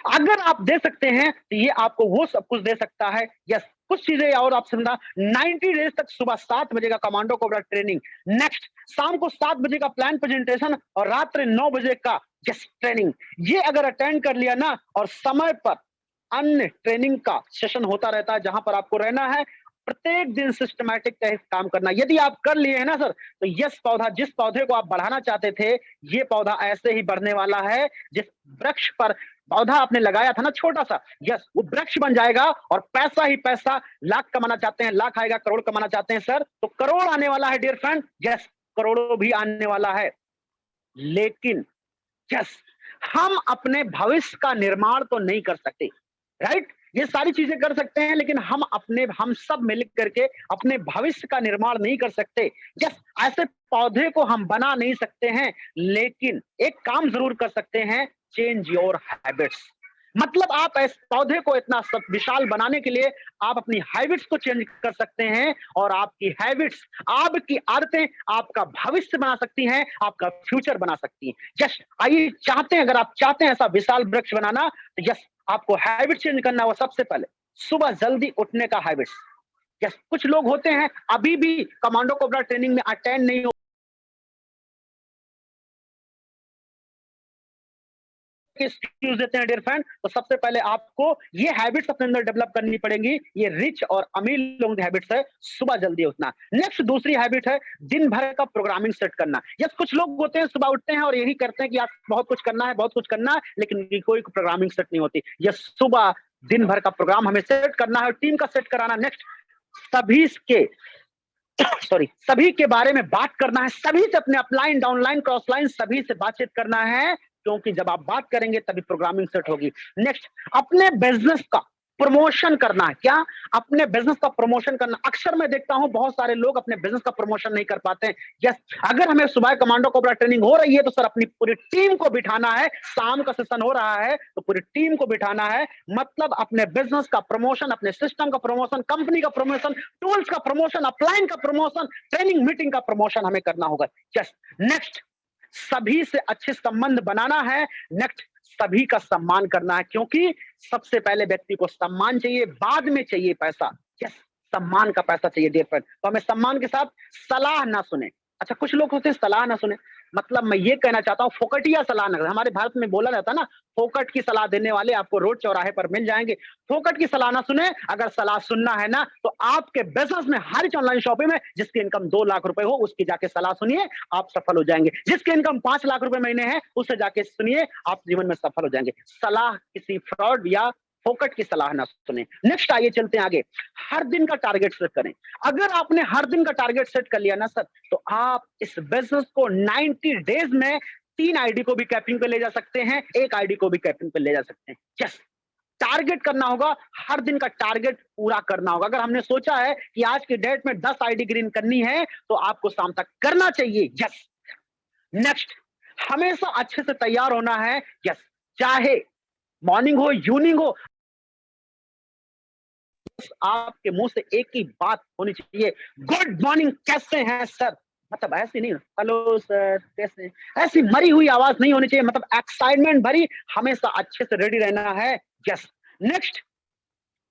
अगर आप दे सकते हैं तो ये आपको वो सब कुछ दे सकता है। यस, कुछ चीजें और आप समझा, 90 डेज तक सुबह 7 बजे का कमांडो कोबरा ट्रेनिंग, नेक्स्ट शाम को 7 बजे का प्लान प्रेजेंटेशन और रात्रि 9 बजे का यस ट्रेनिंग। ये अगर अटेंड कर लिया ना, और समय पर अन्य ट्रेनिंग का सेशन होता रहता है जहां पर आपको रहना है, प्रत्येक दिन सिस्टमैटिक तहत काम करना, यदि आप कर लिए हैं ना सर, तो यस पौधा, जिस पौधे को आप बढ़ाना चाहते थे, ये पौधा ऐसे ही बढ़ने वाला है। जिस वृक्ष पर पौधा आपने लगाया था ना छोटा सा, यस, वो वृक्ष बन जाएगा और पैसा ही पैसा। लाख कमाना चाहते हैं, लाख आएगा। करोड़ कमाना चाहते हैं सर, तो करोड़ आने वाला है डियर फ्रेंड। यस, करोड़ों भी आने वाला है। लेकिन यस, हम अपने भविष्य का निर्माण तो नहीं कर सकते, राइट? ये सारी चीजें कर सकते हैं, लेकिन हम सब मिल करके अपने भविष्य का निर्माण नहीं कर सकते। जस्ट ऐसे पौधे को हम बना नहीं सकते हैं, लेकिन एक काम जरूर कर सकते हैं, चेंज योर हैबिट्स। मतलब आप इस पौधे को इतना विशाल बनाने के लिए आप अपनी हैबिट्स को चेंज कर सकते हैं, और आपकी हैबिट्स, आपकी आदतें आपका भविष्य बना सकती हैं, आपका फ्यूचर बना सकती हैं। जस्ट आइए, चाहते हैं, अगर आप चाहते हैं ऐसा विशाल वृक्ष बनाना, तो यस, आपको हैबिट चेंज करना होगा। सबसे पहले सुबह जल्दी उठने का हैबिट्स। यस, कुछ लोग होते हैं अभी भी कमांडो कोबरा ट्रेनिंग में अटेंड नहीं एक्सक्यूज देते हैं डियर फ्रेंड। तो सबसे पहले आपको ये हैबिट्स अपने अंदर डेवलप करनी पड़ेंगी। ये रिच और अमीर लोगों की हैबिट्स है, सुबह जल्दी उठना। नेक्स्ट दूसरी हैबिट है दिन भर का प्रोग्रामिंग सेट करना। यस, कुछ लोग होते हैं सुबह उठते हैं और यही करते हैं कि आज बहुत कुछ करना है, बहुत कुछ करना है, लेकिन उनकी कोई प्रोग्रामिंग सेट नहीं होती। यस, सुबह दिन भर का प्रोग्राम हमें सेट करना है और टीम का सेट कराना। नेक्स्ट, सभी के सभी के बारे में बात करना है, सभी से अपने अपलाइन डाउनलाइन क्रॉसलाइन सभी से बातचीत करना है, क्योंकि जब आप बात करेंगे तभी प्रोग्रामिंग सेट होगी। नेक्स्ट, अपने बिजनेस का प्रमोशन करना है। क्या? अपने बिजनेस का प्रमोशन करना। अक्सर मैं देखता हूं बहुत सारे लोग अपने बिजनेस का प्रमोशन नहीं कर पाते हैं। यस, अगर हमें सुबह कमांडो कोबरा ट्रेनिंग हो रही है तो सर अपनी पूरी टीम को बिठाना है। शाम का सेशन हो रहा है तो पूरी टीम को बिठाना है। मतलब अपने बिजनेस का प्रमोशन, अपने सिस्टम का प्रमोशन, कंपनी का प्रमोशन, टूल्स का प्रमोशन, अपलाइन का प्रमोशन, ट्रेनिंग मीटिंग का प्रमोशन हमें करना होगा। यस, नेक्स्ट, सभी से अच्छे संबंध बनाना है। नेक्स्ट, सभी का सम्मान करना है, क्योंकि सबसे पहले व्यक्ति को सम्मान चाहिए, बाद में चाहिए पैसा। यस, सम्मान का पैसा चाहिए डियर फ्रेंड। तो हमें सम्मान के साथ सलाह ना सुने। अच्छा, कुछ लोग होते हैं सलाह ना सुने, मतलब मैं ये कहना चाहता हूँ फोकटिया सलाह ना। हमारे भारत में बोला जाता है ना, फोकट की सलाह देने वाले आपको रोड चौराहे पर मिल जाएंगे। फोकट की सलाह ना सुने। अगर सलाह सुनना है ना, तो आपके बिजनेस में हर ऑनलाइन शॉपिंग में जिसकी इनकम 2 लाख रुपए हो उसकी जाके सलाह सुनिए, आप सफल हो जाएंगे। जिसकी इनकम 5 लाख रुपए महीने है उससे जाके सुनिए, आप जीवन में सफल हो जाएंगे। सलाह किसी फ्रॉड या फोकट की सलाह ना सुने। नेक्स्ट, आइए चलते हैं आगे। हर दिन का टारगेट सेट करें। अगर आपने हर दिन का टारगेट सेट कर लिया ना सर, तो आप इस बिजनेस को 90 डेज में 3 आईडी को भी कैपिंग पे ले जा सकते हैं, 1 आईडी को भी कैपिंग पे ले जा सकते हैं। यस, टारगेट करना होगा, हर दिन का टारगेट पूरा करना होगा। अगर हमने सोचा है कि आज की डेट में 10 आईडी ग्रीन करनी है, तो आपको शाम तक करना चाहिए। यस, नेक्स्ट, हमेशा अच्छे से तैयार होना है। यस, चाहे मॉर्निंग हो, इवनिंग हो, आपके मुंह से एक ही बात होनी चाहिए, गुड मॉर्निंग, कैसे हैं सर। मतलब ऐसी नहीं, हेलो सर कैसे हैं, ऐसी मरी हुई आवाज नहीं होनी चाहिए। मतलब एक्साइटमेंट भरी, हमेशा अच्छे से रेडी रहना है। यस, नेक्स्ट,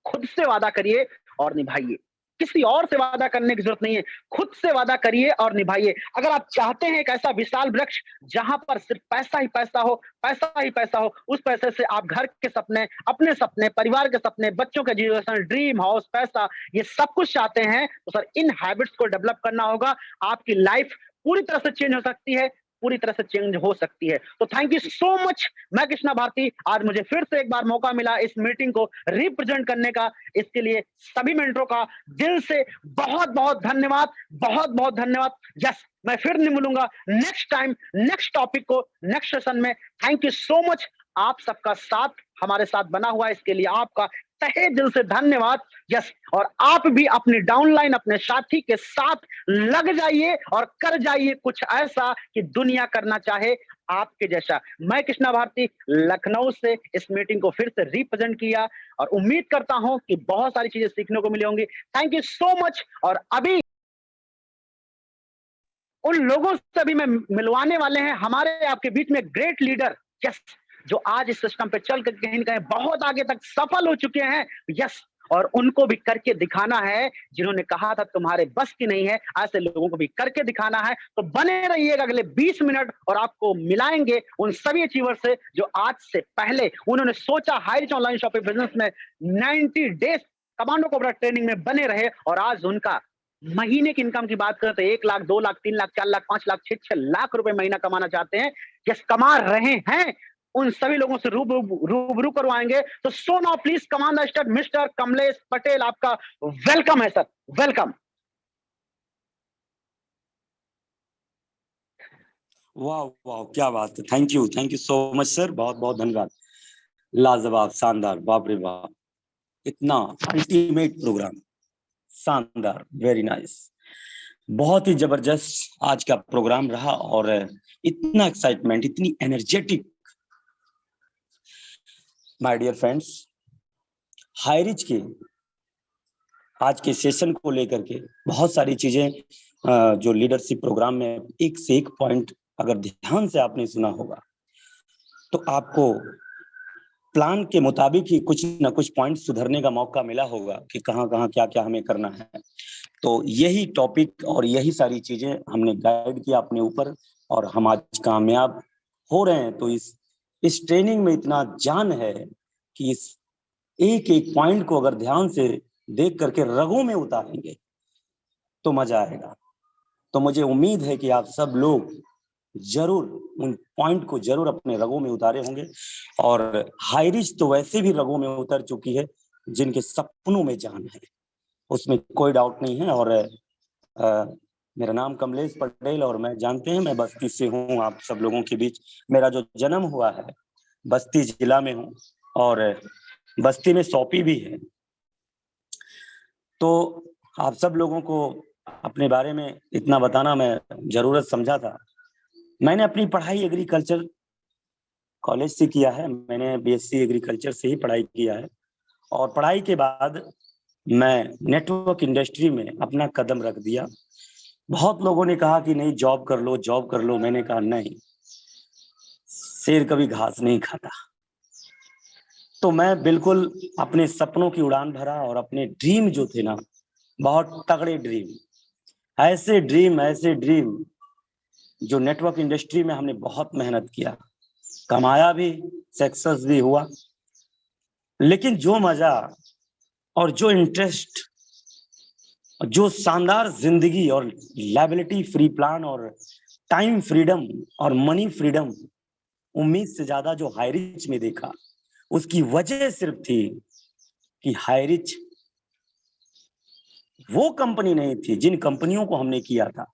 खुद से वादा करिए और निभाइए। किसी और से वादा करने की जरूरत नहीं है, खुद से वादा करिए और निभाइए। अगर आप चाहते हैं एक ऐसा विशाल वृक्ष जहां पर सिर्फ पैसा ही पैसा हो, पैसा ही पैसा हो, उस पैसे से आप घर के सपने, अपने सपने, परिवार के सपने, बच्चों के एजुकेशन, ड्रीम हाउस, पैसा, ये सब कुछ चाहते हैं, तो सर इन हैबिट्स को डेवलप करना होगा। आपकी लाइफ पूरी तरह से चेंज हो सकती है, पूरी तरह से चेंज हो सकती है। तो थैंक यू सो मच। मैं कृष्णा भारती, आज मुझे फिर से एक बार मौका मिला इस मीटिंग को रिप्रेजेंट करने का। इसके लिए सभी मेंटरों का दिल से बहुत बहुत धन्यवाद, बहुत बहुत धन्यवाद। यस, मैं फिर नहीं मिलूंगा नेक्स्ट टाइम, नेक्स्ट टॉपिक को, नेक्स्ट सेशन में। Thank you so much. आप सबका साथ हमारे साथ बना हुआ है, इसके लिए आपका तहे दिल से धन्यवाद। यस, और आप भी अपनी डाउनलाइन, अपने साथी के साथ लग जाइए और कर जाइए कुछ ऐसा कि दुनिया करना चाहे आपके जैसा। मैं कृष्णा भारती लखनऊ से इस मीटिंग को फिर से रिप्रेजेंट किया, और उम्मीद करता हूं कि बहुत सारी चीजें सीखने को मिली होंगी। Thank you so much. और अभी उन लोगों से भी मैं मिलवाने वाले हैं, हमारे आपके बीच में ग्रेट लीडर, यस, जो आज इस सिस्टम पे चल कर कहीं ना कहीं बहुत आगे तक सफल हो चुके हैं। यस, और उनको भी करके दिखाना है, जिन्होंने कहा था तुम्हारे बस की नहीं है, ऐसे लोगों को भी करके दिखाना है। तो बने रहिएगा अगले 20 मिनट, और आपको मिलाएंगे उन सभी अचीवर से जो आज से पहले उन्होंने सोचा high rich online shopping business में 90 डेज कमांडो कोबरा ट्रेनिंग में बने रहे, और आज उनका महीने की इनकम की बात करें तो 1 लाख, 2 लाख, 3 लाख, 4 लाख, 5 लाख, 6 लाख रुपए महीना कमाना चाहते हैं। यस, कमा रहे हैं। उन सभी लोगों से रूबरू करवाएंगे। तो so now please command the start, mister Kamlesh Patel, आपका वेलकम है सर, वेलकम। वाह वाह, क्या बात है। Thank you so much sir, बहुत बहुत धन्यवाद। लाजवाब, शानदार, बाप रे बाप, इतना अल्टीमेट प्रोग्राम, शानदार, वेरी नाइस, बहुत ही जबरदस्त आज का प्रोग्राम रहा और इतना एक्साइटमेंट, इतनी energetic. My dear friends, Hirich के आज के सेशन को लेकर के बहुत सारी चीजें जो लीडरशिप प्रोग्राम में एक से एक पॉइंट अगर ध्यान से आपने सुना होगा तो आपको प्लान के मुताबिक ही कुछ ना कुछ पॉइंट सुधरने का मौका मिला होगा कि कहाँ कहाँ क्या क्या हमें करना है। तो यही टॉपिक और यही सारी चीजें हमने गाइड किया अपने ऊपर और हम आज कामयाब हो रहे हैं। तो इस ट्रेनिंग में इतना जान है कि इस एक एक पॉइंट को अगर ध्यान से देख करके रगों में उतारेंगे तो मजा आएगा। तो मुझे उम्मीद है कि आप सब लोग जरूर उन पॉइंट को जरूर अपने रगों में उतारे होंगे और हाईरिच तो वैसे भी रगों में उतर चुकी है जिनके सपनों में जान है, उसमें कोई डाउट नहीं है। और मेरा नाम कमलेश पटेल और मैं जानते हैं मैं बस्ती से हूँ। आप सब लोगों के बीच मेरा जो जन्म हुआ है बस्ती जिला में हूँ और बस्ती में सौंपी भी है। तो आप सब लोगों को अपने बारे में इतना बताना मैं जरूरत समझा था। मैंने अपनी पढ़ाई एग्रीकल्चर कॉलेज से किया है, मैंने बीएससी एग्रीकल्चर से ही पढ़ाई किया है और पढ़ाई के बाद मैं नेटवर्क इंडस्ट्री में अपना कदम रख दिया। बहुत लोगों ने कहा कि नहीं जॉब कर लो जॉब कर लो, मैंने कहा नहीं, शेर कभी घास नहीं खाता। तो मैं बिल्कुल अपने सपनों की उड़ान भरा और अपने ड्रीम जो थे ना, बहुत तगड़े ड्रीम, ऐसे ड्रीम जो नेटवर्क इंडस्ट्री में हमने बहुत मेहनत किया, कमाया भी, सक्सेस भी हुआ। लेकिन जो मजा और जो इंटरेस्ट, जो शानदार जिंदगी और लायबिलिटी फ्री प्लान और टाइम फ्रीडम और मनी फ्रीडम उम्मीद से ज्यादा जो हाईरिच में देखा, उसकी वजह सिर्फ थी कि हाईरिच वो कंपनी नहीं थी जिन कंपनियों को हमने किया था।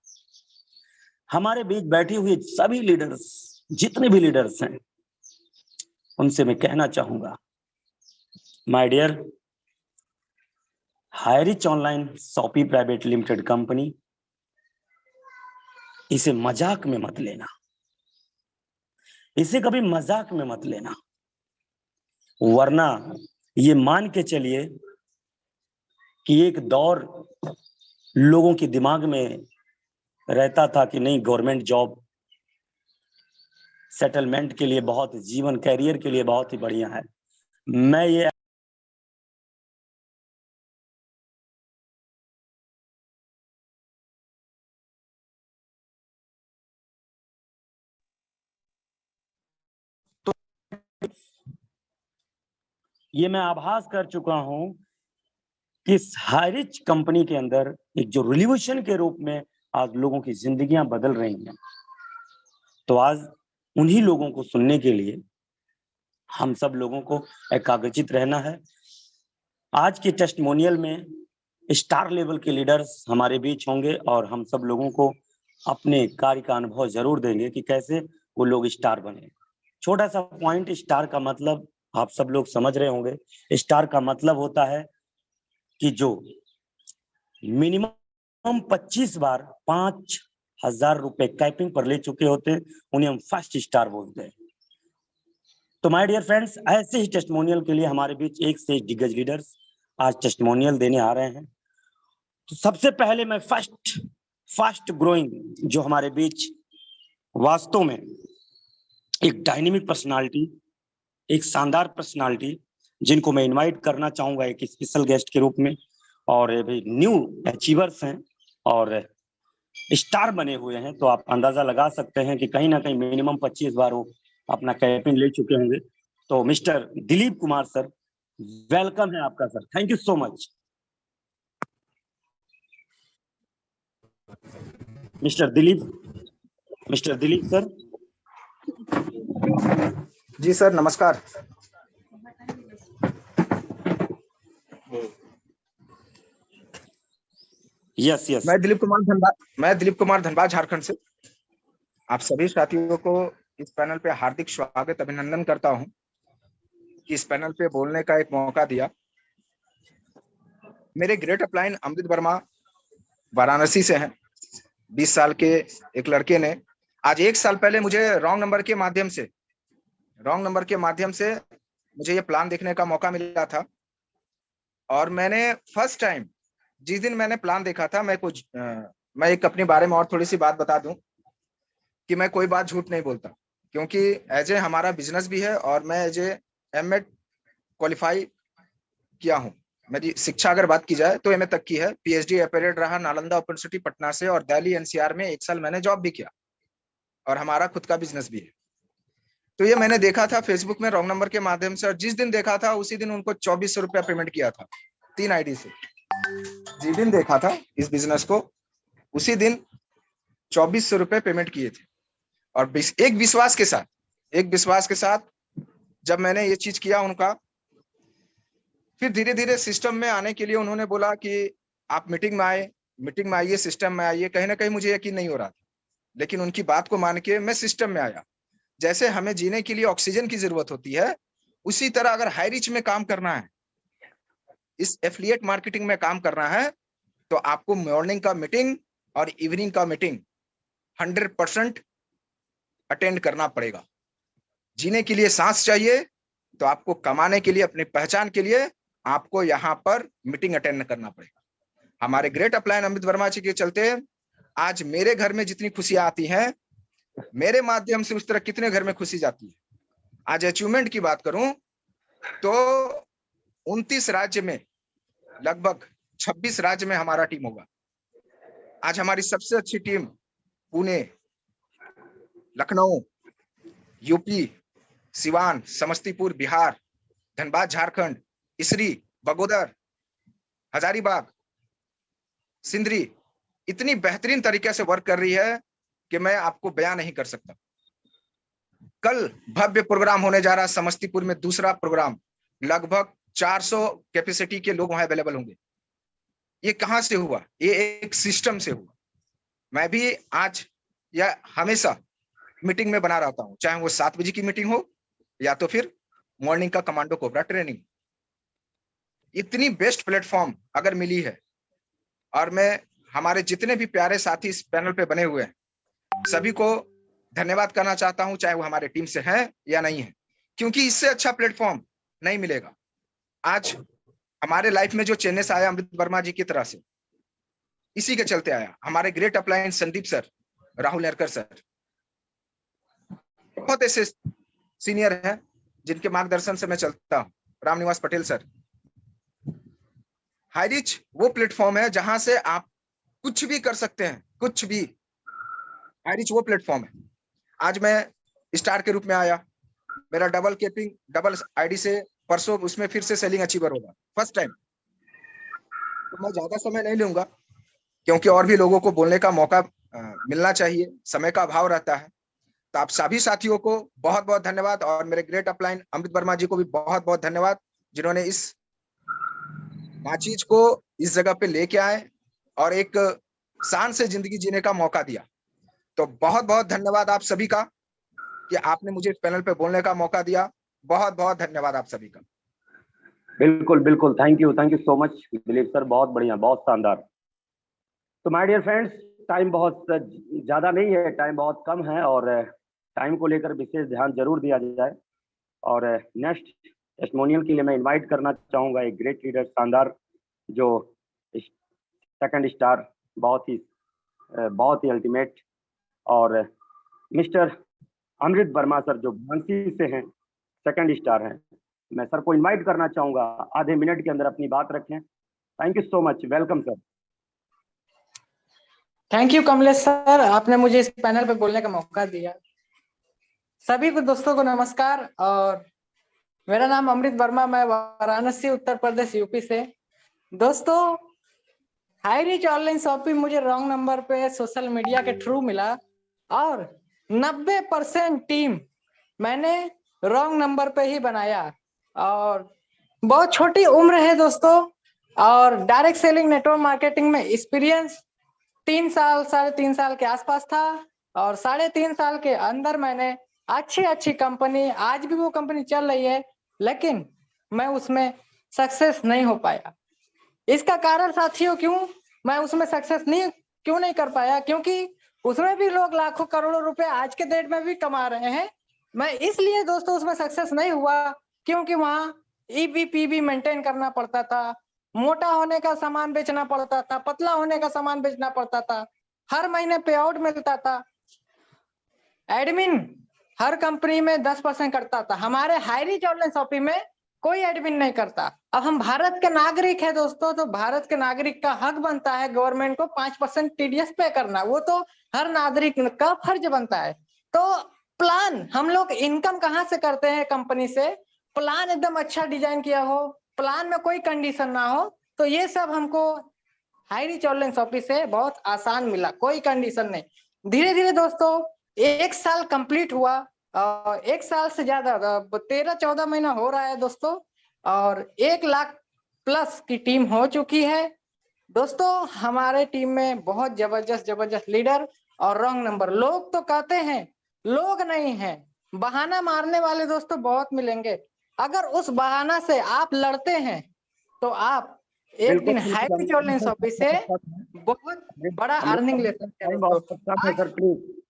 हमारे बीच बैठे हुए सभी लीडर्स, जितने भी लीडर्स हैं, उनसे मैं कहना चाहूंगा, my dear, Hirich online shoppe private limited company, इसे मजाक में मत लेना, इसे कभी मजाक में मत लेना, वरना ये मान के चलिए कि एक दौर लोगों के दिमाग में रहता था कि नहीं गवर्नमेंट जॉब सेटलमेंट के लिए बहुत, जीवन कैरियर के लिए बहुत ही बढ़िया है। मैं ये मैं आभास कर चुका हूं कि इस हाईरिच कंपनी के अंदर एक जो रिवॉल्यूशन के रूप में आज लोगों की जिंदगियां बदल रही हैं। तो आज उन्हीं लोगों को सुनने के लिए हम सब लोगों को एकाग्रचित रहना है। आज के टेस्टिमोनियल में स्टार लेवल के लीडर्स हमारे बीच होंगे और हम सब लोगों को अपने कार्य का अनुभव जरूर देंगे कि कैसे वो लोग स्टार बने। छोटा सा पॉइंट, स्टार का मतलब आप सब लोग समझ रहे होंगे। स्टार का मतलब होता है कि जो मिनिमम 25 बार 5,000 रुपए कैपिंग पर ले चुके होते हैं, उन्हें हम फर्स्ट स्टार बोलते हैं। तो माय डियर फ्रेंड्स, ऐसे ही टेस्टिमोनियल के लिए हमारे बीच एक से एक दिग्गज लीडर्स आज टेस्टिमोनियल देने आ रहे हैं। तो सबसे पहले मैं फास्ट ग्रोइंग जो हमारे बीच वास्तव में एक डायनेमिक पर्सनालिटी, एक शानदार पर्सनालिटी, जिनको मैं इनवाइट करना चाहूंगा एक स्पेशल गेस्ट के रूप में, और ये भी न्यू अचीवर्स हैं और स्टार बने हुए हैं। तो आप अंदाजा लगा सकते हैं कि कहीं ना कहीं मिनिमम 25 बार वो अपना कैपिंग ले चुके होंगे। तो mister Dilip Kumar sir, welcome है आपका sir, thank you so much. Mister Dilip sir. जी सर, नमस्कार। यस मैं दिलीप कुमार धनबाद झारखंड से। आप सभी साथियों को इस पैनल पे हार्दिक स्वागत अभिनंदन करता हूं कि इस पैनल पे बोलने का एक मौका दिया। मेरे ग्रेट अपलाइन अमृत वर्मा वाराणसी से हैं। 20 साल के एक लड़के ने आज 1 साल पहले मुझे रॉन्ग नंबर के माध्यम से मुझे ये प्लान देखने का मौका मिला था। और मैंने फर्स्ट टाइम जिस दिन मैंने प्लान देखा था, मैं एक अपने बारे में और थोड़ी सी बात बता दूं कि मैं कोई बात झूठ नहीं बोलता, क्योंकि एज ए हमारा बिजनेस भी है और मैं एज ए एमएड क्वालिफाई किया हूं। मेरी शिक्षा अगर बात की जाए तो एमए तक की है। पीएचडी एपेरेड रहा नालंदा ओपन सिटी पटना से, और दिल्ली एनसीआर में 1 साल मैंने जॉब भी किया, और हमारा खुद का बिजनेस भी है। तो ये मैंने देखा था फेसबुक में रॉन्ग नंबर के माध्यम से, और जिस दिन देखा था उसी दिन उनको 2400 रुपया पेमेंट किया था 3 आईडी से। जिस दिन देखा था इस बिजनेस को उसी दिन 2400 रुपए पेमेंट किए थे। और एक विश्वास के साथ जब मैंने ये चीज किया उनका, फिर धीरे धीरे सिस्टम में आने के लिए उन्होंने बोला कि आप मीटिंग में आइए, सिस्टम में आइए। कहीं ना कहीं मुझे यकीन नहीं हो रहा था, लेकिन उनकी बात को मान के मैं सिस्टम में आया। जैसे हमें जीने के लिए ऑक्सीजन की जरूरत होती है, उसी तरह अगर हाई रिच में काम करना है, इस एफिलिएट मार्केटिंग में काम करना है, तो आपको मॉर्निंग का मीटिंग और इवनिंग का मीटिंग 100% अटेंड करना पड़ेगा। जीने के लिए सांस चाहिए, तो आपको कमाने के लिए, अपनी पहचान के लिए आपको यहाँ पर मीटिंग अटेंड करना पड़ेगा। हमारे ग्रेट अपलाइन अमृत वर्मा जी के चलते आज मेरे घर में जितनी खुशियां आती हैं, मेरे माध्यम से उस तरह कितने घर में खुशी जाती है। आज अचीवमेंट की बात करूं तो 29 राज्य में, लगभग 26 राज्य में हमारा टीम होगा। आज हमारी सबसे अच्छी टीम पुणे, लखनऊ, यूपी, सिवान, समस्तीपुर बिहार, धनबाद झारखंड, इसरी, बगोदर, हजारीबाग, सिंदरी इतनी बेहतरीन तरीके से वर्क कर रही है कि मैं आपको बयान नहीं कर सकता। कल भव्य प्रोग्राम होने जा रहा है समस्तीपुर में, दूसरा प्रोग्राम, लगभग 400 कैपेसिटी के लोग वहां अवेलेबल होंगे। ये कहां से हुआ? ये एक सिस्टम से हुआ। मैं भी आज या हमेशा मीटिंग में बना रहता हूं, चाहे वो 7 बजे की मीटिंग हो या तो फिर मॉर्निंग का कमांडो कोबरा ट्रेनिंग। इतनी बेस्ट प्लेटफॉर्म अगर मिली है, और मैं हमारे जितने भी प्यारे साथी इस पैनल पे बने हुए हैं, सभी को धन्यवाद करना चाहता हूं, चाहे वो हमारे टीम से हैं या नहीं है, क्योंकि इससे अच्छा प्लेटफॉर्म नहीं मिलेगा। आज हमारे लाइफ में जो चेंजेस आया अमृत वर्मा जी की तरह से, इसी के चलते आया। हमारे great upline Sandeep sir, Rahul Nerkar sir, बहुत ऐसे सीनियर हैं जिनके मार्गदर्शन से मैं चलता हूं। Ramniwas Patel sir. High rich वो प्लेटफॉर्म है जहां से आप कुछ भी कर सकते हैं, कुछ भी। हाई रिच वो प्लेटफॉर्म है। आज मैं स्टार के रूप में आया, मेरा डबल आईडी से परसों उसमें फिर से सेलिंग अचीवर होगा, फर्स्ट टाइम। तो मैं ज्यादा समय नहीं लूंगा, क्योंकि और भी लोगों को बोलने का मौका मिलना चाहिए, समय का अभाव रहता है। तो आप सभी साथियों को बहुत बहुत धन्यवाद, और मेरे ग्रेट अपलाइन अमृत वर्मा जी को भी बहुत बहुत धन्यवाद, जिन्होंने इस चीज को इस जगह पे लेके आए और एक शान से जिंदगी जीने का मौका दिया। तो बहुत बहुत धन्यवाद आप सभी का कि आपने मुझे इस पैनल पे बोलने का मौका दिया। बहुत बहुत धन्यवाद आप सभी का। बिल्कुल बिल्कुल, thank you so much Dilip sir, बहुत बढ़िया, बहुत शानदार। तो माय डियर फ्रेंड्स, टाइम बहुत ज्यादा नहीं है, टाइम बहुत कम है, और टाइम को लेकर विशेष ध्यान जरूर दिया जाए। और नेक्स्ट टेस्टिमोनियल के लिए मैं इनवाइट करना चाहूंगा एक ग्रेट लीडर, शानदार, जो सेकंड स्टार, बहुत ही अल्टीमेट, और मिस्टर अमृत वर्मा सर, जो झांसी से हैं, सेकंड स्टार हैं। मैं सर को इनवाइट करना चाहूंगा, आधे मिनट के अंदर अपनी बात रखें। Thank you so much, welcome sir. Thank you Kamlesh sir, आपने मुझे इस पैनल पे बोलने का मौका दिया। सभी को दोस्तों को नमस्कार, और मेरा नाम अमृत वर्मा, मैं वाराणसी उत्तर प्रदेश यूपी से। दोस्तों, हाई रिच ऑनलाइन शॉपिंग मुझे रॉन्ग नंबर पे सोशल मीडिया के थ्रू मिला, और 90% टीम मैंने रॉन्ग नंबर पे ही बनाया। और बहुत छोटी उम्र है दोस्तों, और डायरेक्ट सेलिंग नेटवर्क मार्केटिंग में एक्सपीरियंस 3 साल, 3.5 साल के आसपास था। और 3.5 साल के अंदर मैंने अच्छी कंपनी, आज भी वो कंपनी चल रही है, लेकिन मैं उसमें सक्सेस नहीं हो पाया। इसका कारण साथियों क्यों मैं उसमें सक्सेस क्यों नहीं कर पाया? क्योंकि उसमें भी लोग लाखों करोड़ों रुपए आज के डेट में भी कमा रहे हैं। मैं इसलिए दोस्तों उसमें सक्सेस नहीं हुआ क्योंकि वहां ईबीपीबी मेंटेन करना पड़ता था, मोटा होने का सामान बेचना पड़ता था, पतला होने का सामान बेचना पड़ता था, हर महीने पे आउट मिलता था, एडमिन हर कंपनी में 10% करता था, हमारे हाईरिच ऑनलाइन शॉपिंग में कोई एडमिन नहीं करता। अब हम भारत के नागरिक है दोस्तों, तो भारत के नागरिक का हक बनता है गवर्नमेंट को 5% टीडीएस पे करना, वो तो हर नागरिक का फर्ज बनता है। तो प्लान हम लोग इनकम कहाँ से करते हैं? कंपनी से। प्लान एकदम अच्छा डिजाइन किया हो, प्लान में कोई कंडीशन ना हो, तो ये सब हमको हाईरिच ऑनलाइन शॉपिंग से बहुत आसान मिला, कोई कंडीशन नहीं। धीरे धीरे दोस्तों 1 साल कंप्लीट हुआ, 1 साल से ज्यादा 13-14 महीना हो रहा है दोस्तों, और 1 लाख प्लस की टीम हो चुकी है दोस्तों। हमारे टीम में बहुत जबरदस्त लीडर और रॉन्ग नंबर। लोग तो कहते हैं, लोग नहीं है, बहाना मारने वाले दोस्तों बहुत मिलेंगे। अगर उस बहाना से आप लड़ते हैं तो आप एक दिन हाईरिच ऑनलाइन शॉपिंग से बहुत बड़ा अर्निंग ले सकते हैं दोस्तों। Sir please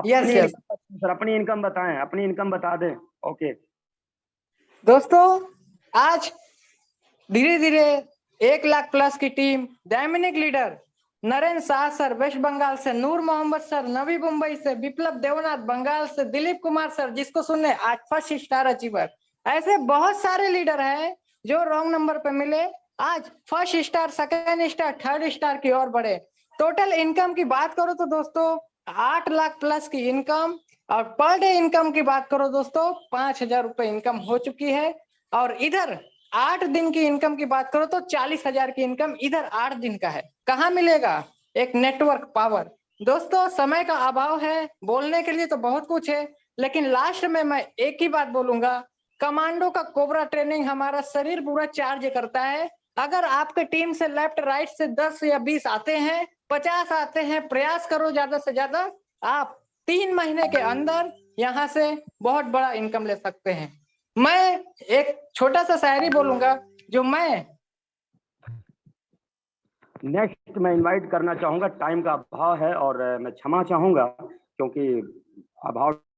yes yes sir अपनी इनकम बताएं, अपनी इनकम बता दें। ओके दोस्तों, आज धीरे धीरे 1 लाख प्लस की team, dynamic leader Narendra Shah sir West Bengal से, नूर मोहम्मद सर नवी मुंबई से, विप्लव देवनाथ बंगाल से, दिलीप कुमार सर जिसको सुनने आज फर्स्ट स्टार अचीवर, ऐसे बहुत सारे लीडर हैं जो रॉन्ग नंबर पे मिले, आज first star, second star, third star की ओर बढ़े। टोटल इनकम की बात करो तो दोस्तों 8 लाख प्लस की इनकम, और पर डे इनकम की बात करो दोस्तों 5,000 रुपए इनकम हो चुकी है। और इधर 8 दिन की इनकम की बात करो तो 40,000 की इनकम इधर 8 दिन का है। कहाँ मिलेगा? एक नेटवर्क पावर। दोस्तों समय का अभाव है, बोलने के लिए तो बहुत कुछ है, लेकिन लास्ट में मैं एक ही बात बोलूंगा, कमांडो का कोबरा ट्रेनिंग हमारा शरीर पूरा चार्ज करता है। अगर आपके टीम से लेफ्ट राइट से 10 या 20 आते हैं, 50 आते हैं, प्रयास करो ज्यादा से ज्यादा, आप 3 महीने के अंदर यहाँ से बहुत बड़ा इनकम ले सकते हैं। मैं एक छोटा सा शायरी बोलूंगा जो मैं नेक्स्ट मैं इनवाइट करना चाहूंगा, टाइम का अभाव है और मैं क्षमा चाहूंगा क्योंकि अभाव